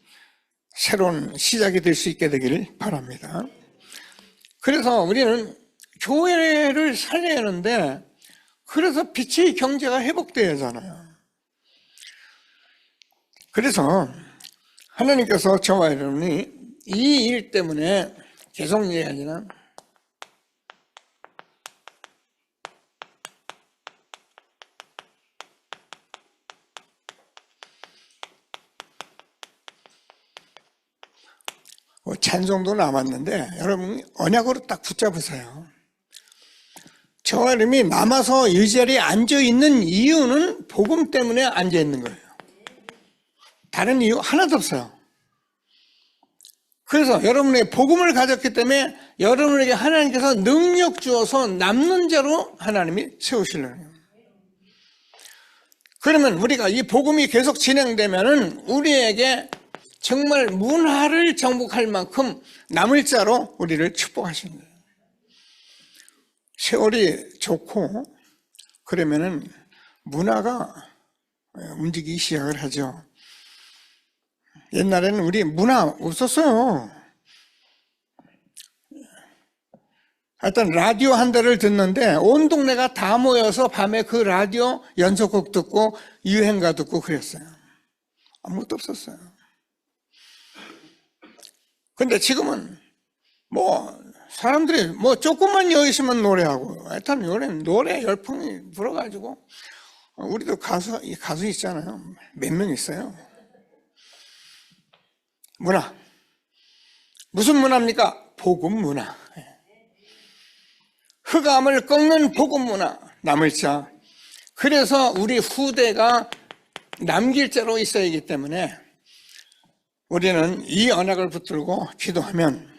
새로운 시작이 될 수 있게 되기를 바랍니다. 그래서 우리는 교회를 살려야 하는데, 그래서 빛의 경제가 회복되어야 하잖아요. 그래서 하나님께서 저와 여러분이 이 일 때문에 계속 얘기하지만 찬송도 남았는데 여러분 언약으로 딱 붙잡으세요. 저와 여러분이 남아서 이 자리에 앉아있는 이유는 복음 때문에 앉아있는 거예요. 다른 이유 하나도 없어요. 그래서 여러분의 복음을 가졌기 때문에 여러분에게 하나님께서 능력 주어서 남는 자로 하나님이 세우시려는 거예요. 그러면 우리가 이 복음이 계속 진행되면은 우리에게 정말 문화를 정복할 만큼 남을 자로 우리를 축복하시는 거예요. 세월이 좋고 그러면은 문화가 움직이기 시작을 하죠. 옛날에는 우리 문화 없었어요. 하여튼 라디오 한 대를 듣는데 온 동네가 다 모여서 밤에 그 라디오 연속곡 듣고 유행가 듣고 그랬어요. 아무것도 없었어요. 근데 지금은 사람들이 조금만 여기 있으면 노래하고, 하여튼 노래 열풍이 불어가지고, 우리도 가수 있잖아요. 몇 명 있어요. 문화. 무슨 문화입니까? 복음 문화. 흑암을 꺾는 복음 문화. 남을 자. 그래서 우리 후대가 남길 자로 있어야 하기 때문에 우리는 이 언약을 붙들고 기도하면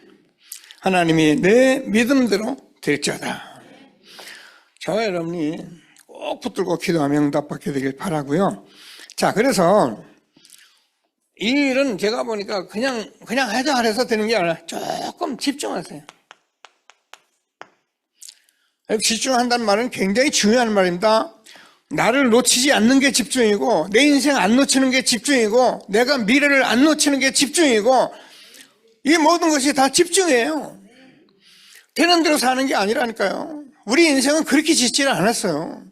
하나님이 내 믿음대로 될지어다. 저와 여러분이 꼭 붙들고 기도하면 응답받게 되길 바라고요. 자, 그래서 이 일은 제가 보니까 그냥 하자 해서 되는 게 아니라 조금 집중하세요. 집중한다는 말은 굉장히 중요한 말입니다. 나를 놓치지 않는 게 집중이고, 내 인생 안 놓치는 게 집중이고, 내가 미래를 안 놓치는 게 집중이고, 이 모든 것이 다 집중이에요. 되는 대로 사는 게 아니라니까요. 우리 인생은 그렇게 짓지를 않았어요.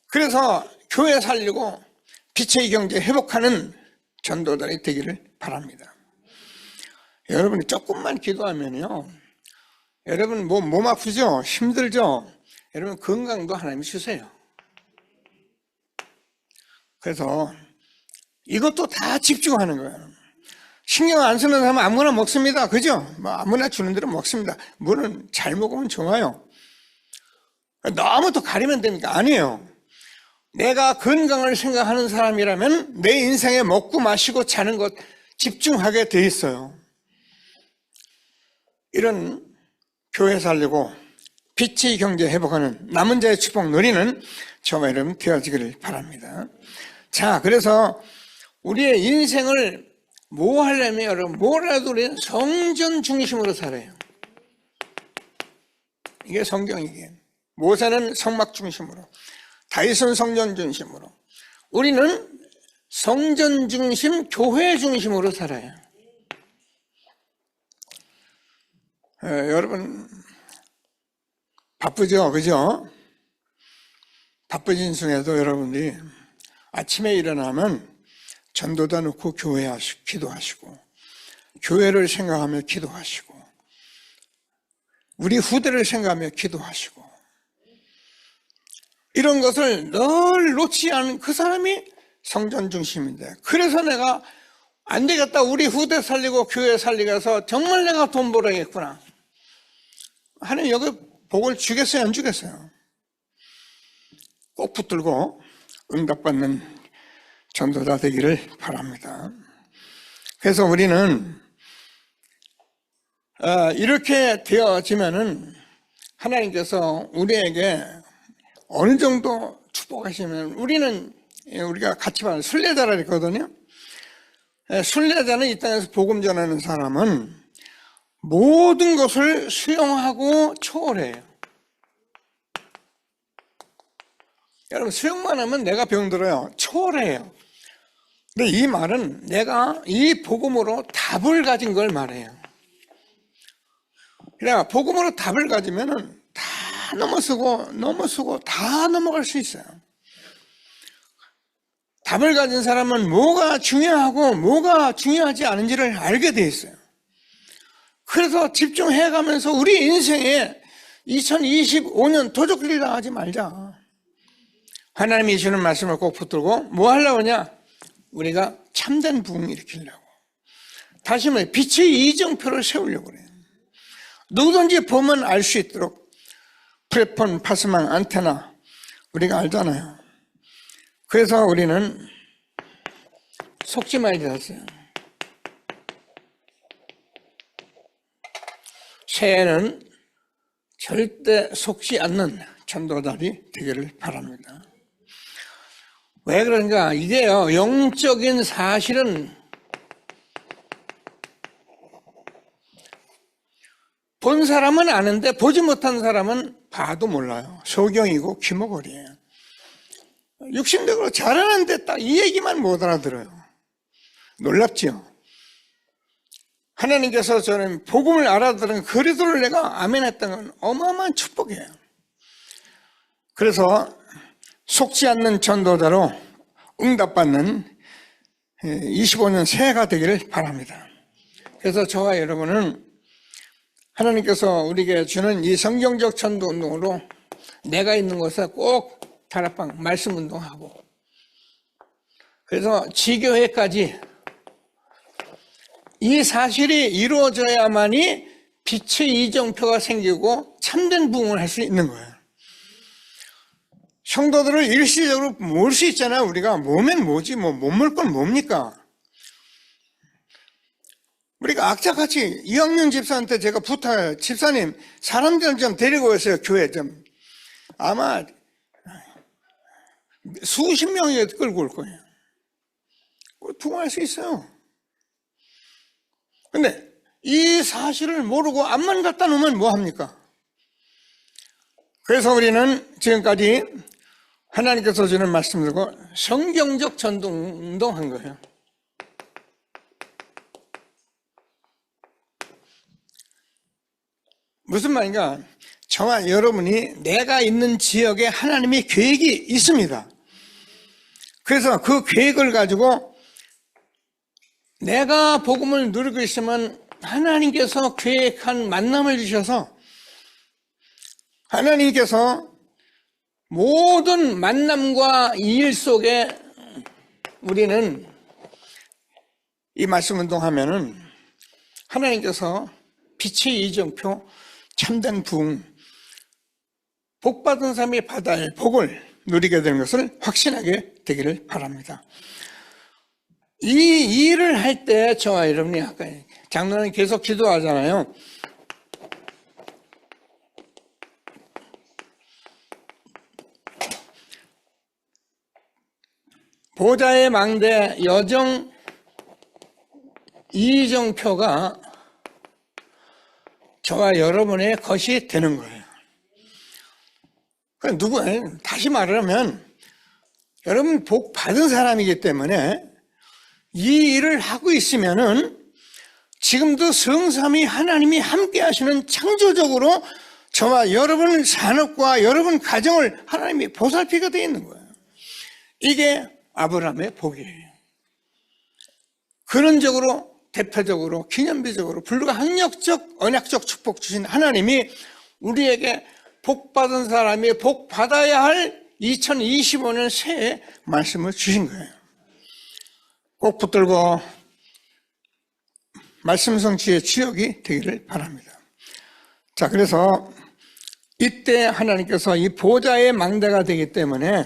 그래서 교회 살리고 빛의 경제 회복하는 전도자들이 되기를 바랍니다. 여러분이 조금만 기도하면요, 여러분 몸 아프죠? 힘들죠? 여러분 건강도 하나님이 주세요. 그래서 이것도 다 집중하는 거예요. 신경 안 쓰는 사람은 아무거나 먹습니다. 그죠? 아무나 주는 대로 먹습니다. 물은 잘 먹으면 좋아요. 너무 또 가리면 됩니까? 아니에요. 내가 건강을 생각하는 사람이라면 내 인생에 먹고 마시고 자는 것 집중하게 돼 있어요. 이런 교회 살리고 빛의 경제 회복하는 남은 자의 축복 누리는 저와 여러분 되어지기를 바랍니다. 자, 그래서 우리의 인생을 뭐 하려면 여러분 뭐라도 우리는 성전 중심으로 살아요. 이게 성경이기에. 모세는 성막 중심으로, 다윗은 성전 중심으로, 우리는 성전 중심, 교회 중심으로 살아요. 여러분 바쁘죠? 그죠? 바쁘신 중에도 여러분들이 아침에 일어나면 전도다 놓고 기도하시고, 교회를 생각하며 기도하시고, 우리 후대를 생각하며 기도하시고, 이런 것을 늘 놓지 않은 그 사람이 성전 중심인데, 그래서 내가 안 되겠다, 우리 후대 살리고 교회 살리고 해서 정말 내가 돈 벌어야겠구나. 하나님 여기 복을 주겠어요, 안 주겠어요? 꼭 붙들고 응답받는 전도자 되기를 바랍니다. 그래서 우리는 이렇게 되어지면은 하나님께서 우리에게 어느 정도 축복하시면, 우리가 같이 봐요. 순례자라 그랬거든요. 순례자는 이 땅에서 복음 전하는 사람은 모든 것을 수용하고 초월해요. 여러분, 수용만 하면 내가 병들어요. 초월해요. 근데 이 말은 내가 이 복음으로 답을 가진 걸 말해요. 그러니까 복음으로 답을 가지면은 다 넘어서고 다 넘어갈 수 있어요. 답을 가진 사람은 뭐가 중요하고 뭐가 중요하지 않은지를 알게 돼 있어요. 그래서 집중해가면서 우리 인생에 2025년 도적질이라 하지 말자. 하나님이 주는 말씀을 꼭 붙들고 뭐 하려고 하냐? 우리가 참된 부흥 일으키려고. 다시 말해 빛의 이정표를 세우려고 그래요. 누구든지 보면 알 수 있도록 프레폰, 파스망, 안테나 우리가 알잖아요. 그래서 우리는 속지 말자 했어요. 새해는 절대 속지 않는 전도자들이 되기를 바랍니다. 왜 그런가? 이게요, 영적인 사실은 본 사람은 아는데 보지 못한 사람은 봐도 몰라요. 소경이고 귀머거리예요. 육신적으로 잘하는데 딱 이 얘기만 못 알아들어요. 놀랍지요? 하나님께서 저는 복음을 알아들은 그 기도를 내가 아멘했던 건 어마어마한 축복이에요. 그래서 속지 않는 전도자로 응답받는 25년 새해가 되기를 바랍니다. 그래서 저와 여러분은 하나님께서 우리에게 주는 이 성경적 전도 운동으로 내가 있는 곳에 꼭 다락방 말씀 운동하고, 그래서 지교회까지 이 사실이 이루어져야만이 빛의 이정표가 생기고 참된 부흥을 할 수 있는 거예요. 성도들을 일시적으로 모을 수 있잖아요. 우리가 모으면 뭐지? 못 모을 건 뭡니까? 우리가 악착같이 이학년 집사한테 제가 부탁해요. 집사님, 사람들 좀 데리고 오세요. 교회 좀. 아마 수십 명이 끌고 올 거예요. 부흥할 수 있어요. 근데 이 사실을 모르고 앞만 갖다 놓으면 뭐합니까? 그래서 우리는 지금까지 하나님께서 주는 말씀 듣고 성경적 전도운동 한 거예요. 무슨 말인가? 저와 여러분이 내가 있는 지역에 하나님의 계획이 있습니다. 그래서 그 계획을 가지고 내가 복음을 누리고 있으면 하나님께서 계획한 만남을 주셔서 하나님께서 모든 만남과 일 속에 우리는 이 말씀 운동하면은 하나님께서 빛의 이정표, 참된 부흥, 복받은 사람이 받아야 할 복을 누리게 되는 것을 확신하게 되기를 바랍니다. 이 일을 할 때 저와 여러분이 아까 장로는 계속 기도하잖아요. 보좌의 망대 여정 이정표가 저와 여러분의 것이 되는 거예요. 다시 말하면 여러분 복 받은 사람이기 때문에 이 일을 하고 있으면은 지금도 성삼위 하나님이 함께 하시는 창조적으로 저와 여러분 산업과 여러분 가정을 하나님이 보살피게 되어 있는 거예요. 이게 아브라함의 복이에요. 근원적으로, 대표적으로, 기념비적으로 불가항력적, 언약적 축복 주신 하나님이 우리에게 복받은 사람이 복받아야 할 2025년 새해 말씀을 주신 거예요. 꼭 붙들고 말씀 성취의 주역이 되기를 바랍니다. 자, 그래서 이때 하나님께서 이 보좌의 망대가 되기 때문에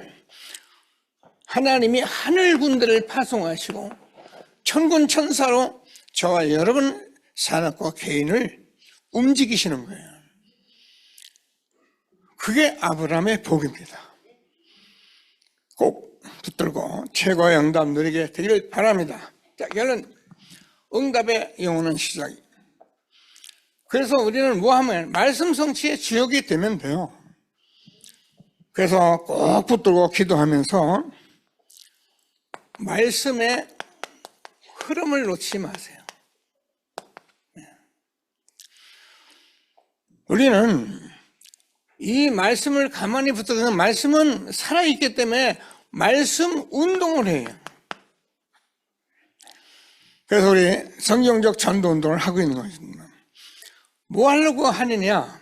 하나님이 하늘 군대를 파송하시고 천군 천사로 저와 여러분 산업과 개인을 움직이시는 거예요. 그게 아브라함의 복입니다. 꼭 붙들고 최고의 응답 누리게 되기를 바랍니다. 자, 결론, 응답의 영원한 시작이. 그래서 우리는 뭐 하면 말씀 성취의 주역이 되면 돼요. 그래서 꼭 붙들고 기도하면서 말씀의 흐름을 놓치지 마세요. 우리는 이 말씀을 가만히 붙들면 말씀은 살아있기 때문에 말씀 운동을 해요. 그래서 우리 성경적 전도 운동을 하고 있는 것입니다. 뭐 하려고 하느냐?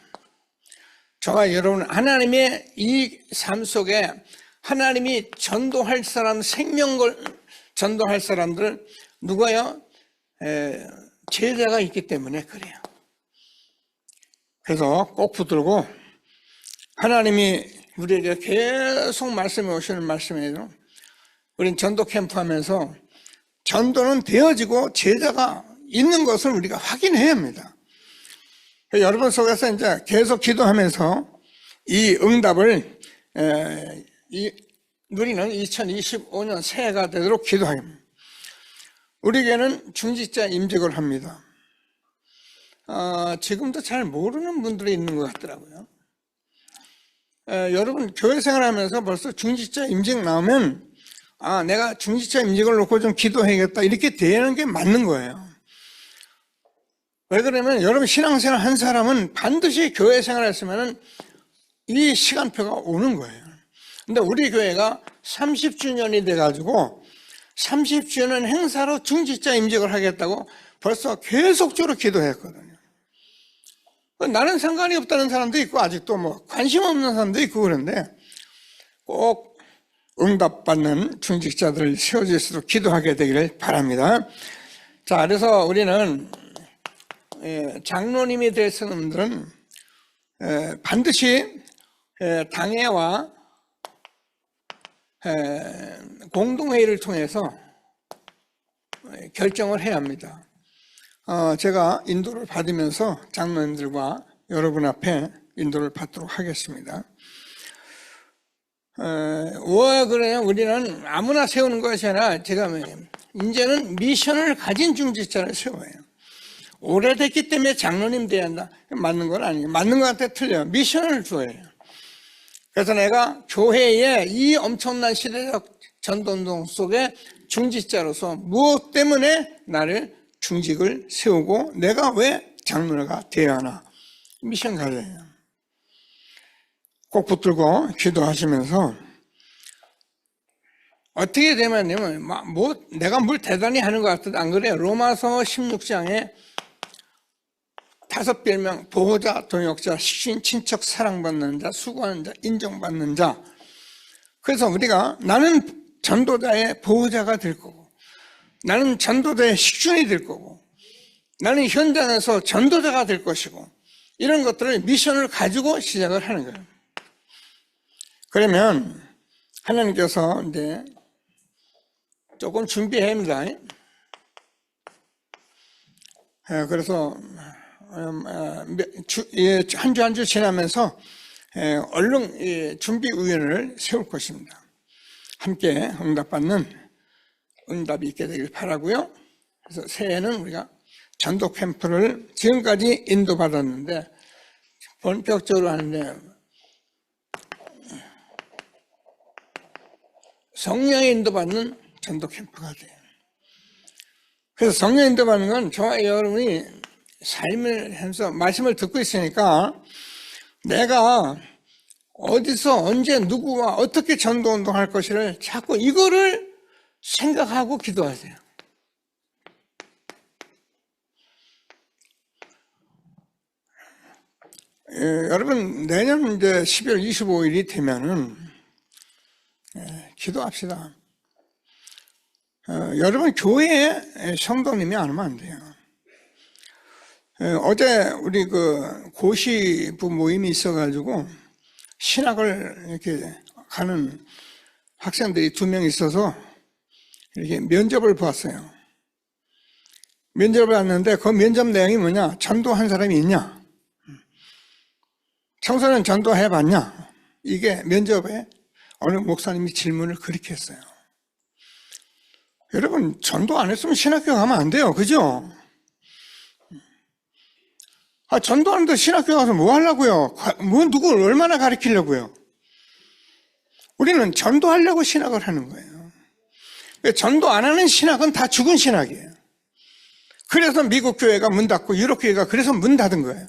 저와 여러분, 하나님의 이 삶 속에 하나님이 전도할 사람, 생명을 전도할 사람들 누가요? 제자가 있기 때문에 그래요. 그래서 꼭 붙들고 하나님이 우리에게 계속 말씀해 오시는 말씀이에요. 우린 전도 캠프 하면서 전도는 되어지고 제자가 있는 것을 우리가 확인해야 합니다. 여러분 속에서 이제 계속 기도하면서 이 응답을 누리는 2025년 새해가 되도록 기도합니다. 우리에게는 중직자 임직을 합니다. 지금도 잘 모르는 분들이 있는 것 같더라고요. 여러분 교회 생활하면서 벌써 중직자 임직 나오면 내가 중직자 임직을 놓고 좀 기도해야겠다 이렇게 되는 게 맞는 거예요. 왜 그러면 여러분 신앙생활 한 사람은 반드시 교회 생활을 했으면 이 시간표가 오는 거예요. 근데 우리 교회가 30주년이 돼가지고 30주년 행사로 중직자 임직을 하겠다고 벌써 계속적으로 기도했거든요. 나는 상관이 없다는 사람도 있고 아직도 뭐 관심 없는 사람도 있고 그런데 꼭 응답받는 중직자들을 세워줄 수 있도록 기도하게 되기를 바랍니다. 자, 그래서 우리는 장로님이 될 사람들은 반드시 당회와 공동회의를 통해서 결정을 해야 합니다. 제가 인도를 받으면서 장로님들과 여러분 앞에 인도를 받도록 하겠습니다. 왜 그래요? 우리는 아무나 세우는 것이 아니라 제가 이제는 미션을 가진 중직자를 세워요. 오래됐기 때문에 장로님 돼야 한다. 맞는 건 아니에요. 맞는 것 같아 틀려요. 미션을 줘요. 그래서 내가 교회의 이 엄청난 시대적 전도운동 속에 중직자로서 무엇 때문에 나를 중직을 세우고 내가 왜 장로가 되어야 하나. 미션 가져요. 꼭 붙들고 기도하시면서 어떻게 되면 내가 뭘 대단히 하는 것 같은데 안 그래요? 로마서 16장에 5별명 보호자, 동역자, 식신, 친척, 사랑받는 자, 수고하는 자, 인정받는 자. 그래서 우리가 나는 전도자의 보호자가 될 거고 나는 전도자의 식준이 될 거고 나는 현장에서 전도자가 될 것이고 이런 것들을 미션을 가지고 시작을 하는 거예요. 그러면 하나님께서 이제 조금 준비해야 합니다. 그래서 한 주 한 주 지나면서 얼른 준비위원회를 세울 것입니다. 함께 응답받는 응답이 있게 되길 바라고요. 그래서 새해에는 우리가 전도 캠프를 지금까지 인도받았는데 본격적으로 하는데 성령의 인도받는 전도 캠프가 돼요. 그래서 성령 인도받는 건 저와 여러분이 삶을 하면서 말씀을 듣고 있으니까 내가 어디서 언제 누구와 어떻게 전도운동할 것을 자꾸 이거를 생각하고 기도하세요. 여러분 내년 이제 12월 25일이 되면은 기도합시다. 여러분 교회에 성도님이 안 오면 안 돼요. 어제 우리 그 고시부 모임이 있어가지고 신학을 이렇게 가는 학생들이 2명 있어서 이렇게 면접을 봤어요. 면접을 봤는데 그 면접 내용이 뭐냐? 전도한 사람이 있냐? 청소년 전도해봤냐? 이게 면접에 어느 목사님이 질문을 그렇게 했어요. 여러분 전도 안 했으면 신학교 가면 안 돼요. 그죠? 전도하는데 신학교 가서 뭐 하려고요? 누구를 얼마나 가르치려고요? 우리는 전도하려고 신학을 하는 거예요. 전도 안 하는 신학은 다 죽은 신학이에요. 그래서 미국 교회가 문 닫고 유럽 교회가 그래서 문 닫은 거예요.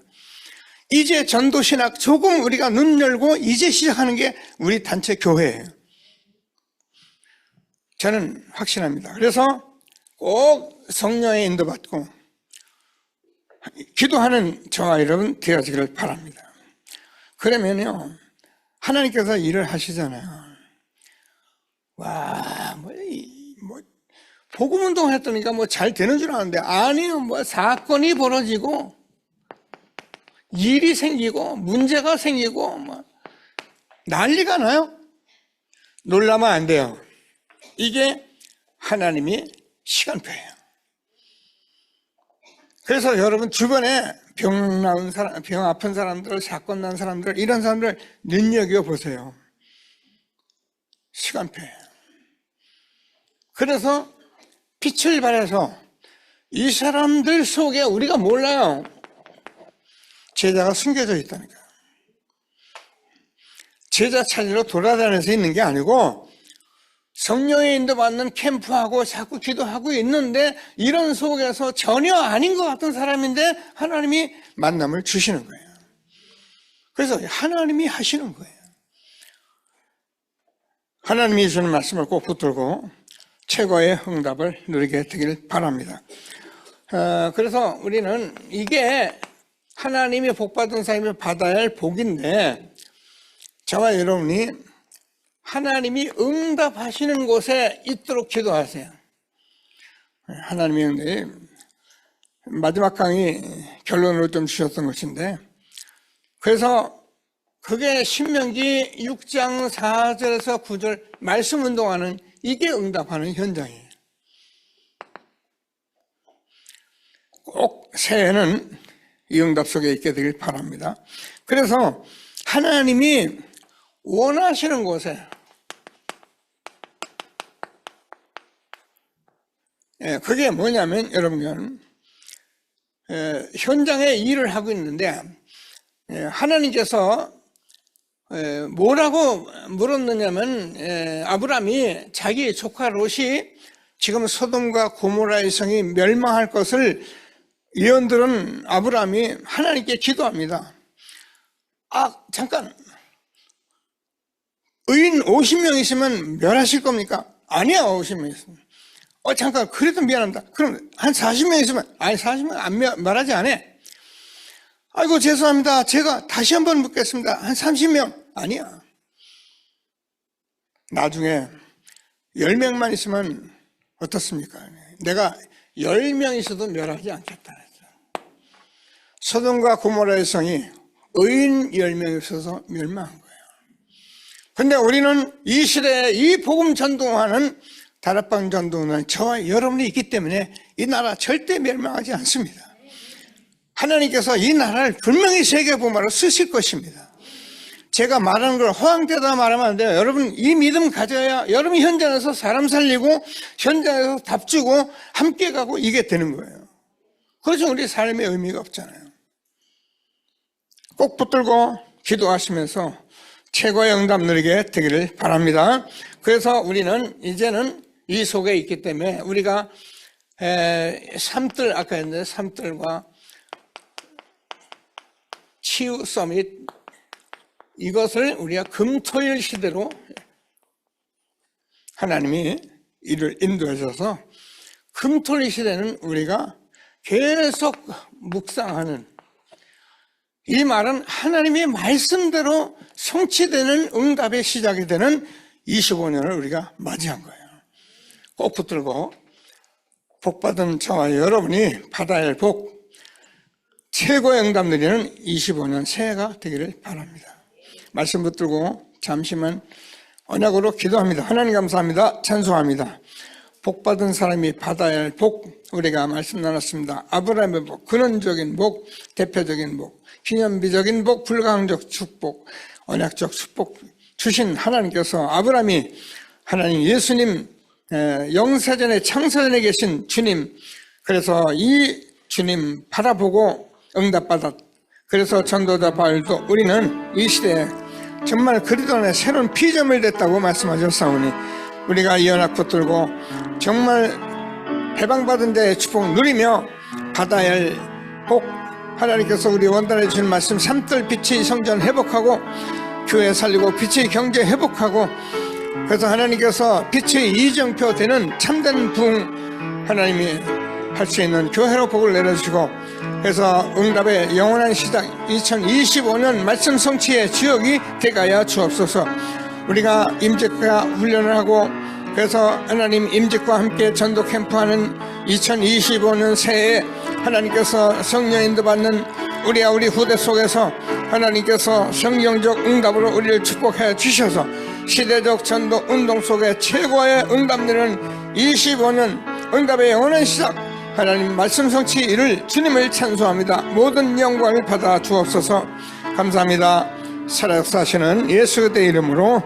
이제 전도 신학 조금 우리가 눈 열고 이제 시작하는 게 우리 단체 교회예요. 저는 확신합니다. 그래서 꼭 성령의 인도받고 기도하는 저와 여러분 되어지기를 바랍니다. 그러면요, 하나님께서 일을 하시잖아요. 와, 복음 운동 했더니까 잘 되는 줄 아는데, 아니요, 사건이 벌어지고, 일이 생기고, 문제가 생기고, 난리가 나요. 놀라면 안 돼요. 이게 하나님이 시간표예요. 그래서 여러분 주변에 병 나은 사람, 병 아픈 사람들, 사건 난 사람들, 이런 사람들 눈여겨 보세요. 시간표예요. 그래서 빛을 발해서 이 사람들 속에 우리가 몰라요. 제자가 숨겨져 있다니까. 제자 찾으러 돌아다니면서 있는 게 아니고 성령의 인도받는 캠프하고 자꾸 기도하고 있는데 이런 속에서 전혀 아닌 것 같은 사람인데 하나님이 만남을 주시는 거예요. 그래서 하나님이 하시는 거예요. 하나님이 주는 말씀을 꼭 붙들고 최고의 응답을 누리게 되길 바랍니다. 그래서 우리는 이게 하나님이 복받은 사람이 받아야 할 복인데 저와 여러분이 하나님이 응답하시는 곳에 있도록 기도하세요. 하나님이 마지막 강의 결론으로 좀 주셨던 것인데 그래서 그게 신명기 6장 4절에서 9절 말씀 운동하는 이게 응답하는 현장이에요. 꼭 새해는 이 응답 속에 있게 되길 바랍니다. 그래서 하나님이 원하시는 곳에 그게 뭐냐면 여러분 현장에 일을 하고 있는데 하나님께서 뭐라고 물었느냐면 아브라함이 자기 조카 롯이 지금 소돔과 고모라의 성이 멸망할 것을 예언들은 아브라함이 하나님께 기도합니다. 잠깐 의인 50명 있으면 멸하실 겁니까? 아니야. 50명 있으면 잠깐 그래도 미안합니다. 그럼 한 40명 있으면 아니 40명 안 멸하지 않아. 아이고 죄송합니다. 제가 다시 한번 묻겠습니다. 한 30명 아니야. 나중에 10명만 있으면 어떻습니까? 내가 10명 있어도 멸하지 않겠다. 소돔과 고모라의 성이 의인 10명 있어서 멸망한 거예요. 근데 우리는 이 시대에 이 복음 전도하는 다락방 전도는 저와 여러분이 있기 때문에 이 나라 절대 멸망하지 않습니다. 하나님께서 이 나라를 분명히 세계복음화로 쓰실 것입니다. 제가 말하는 걸 허황되다 말하면 안 돼요. 여러분 이 믿음 가져야 여러분 현장에서 사람 살리고 현장에서 답 주고 함께 가고 이게 되는 거예요. 그래서 우리 삶의 의미가 없잖아요. 꼭 붙들고 기도하시면서 최고의 응답 누리게 되기를 바랍니다. 그래서 우리는 이제는 이 속에 있기 때문에 우리가 삼들 아까 했는데 삼들과 치유 서밋 이것을 우리가 금토일 시대로 하나님이 이를 인도하셔서 금토일 시대는 우리가 계속 묵상하는 이 말은 하나님의 말씀대로 성취되는 응답의 시작이 되는 25년을 우리가 맞이한 거예요. 꼭 붙들고 복받은 저와 여러분이 받아야 할 복 최고의 응답 누리는 25년 새해가 되기를 바랍니다. 말씀 붙들고 잠시만 언약으로 기도합니다. 하나님 감사합니다. 찬송합니다. 복받은 사람이 받아야 할 복 우리가 말씀 나눴습니다. 아브라함의 복, 근원적인 복, 대표적인 복, 기념비적인 복, 불가항적 축복, 언약적 축복 주신 하나님께서 아브라함이 하나님 예수님 영세전에 창세전에 계신 주님 그래서 이 주님 바라보고 응답받았 그래서 전도자 바울도 우리는 이 시대에 정말 그리스도 안에 새로운 피조물 됐다고 말씀하셨사오니 우리가 이 연합 붙들고 정말 해방받은 자의 축복을 누리며 받아야 할 복, 하나님께서 우리 원단해 주신 말씀 삼들 빛의 성전 회복하고 교회 살리고 빛의 경제 회복하고 그래서 하나님께서 빛의 이정표 되는 참된 부흥 하나님이 할 수 있는 교회로 복을 내려주시고 그래서 응답의 영원한 시작 2025년 말씀 성취의 지역이 되가야 주옵소서. 우리가 임직과 훈련을 하고 그래서 하나님 임직과 함께 전도 캠프하는 2025년 새해에 하나님께서 성령 인도받는 우리와 우리 후대 속에서 하나님께서 성경적 응답으로 우리를 축복해 주셔서 시대적 전도 운동 속에 최고의 응답되는 25년 응답의 영원한 시작 하나님 말씀 성취 이를 주님을 찬송합니다. 모든 영광을 받아 주옵소서. 감사합니다. 살아 역사하시는 예수 그리스도의 이름으로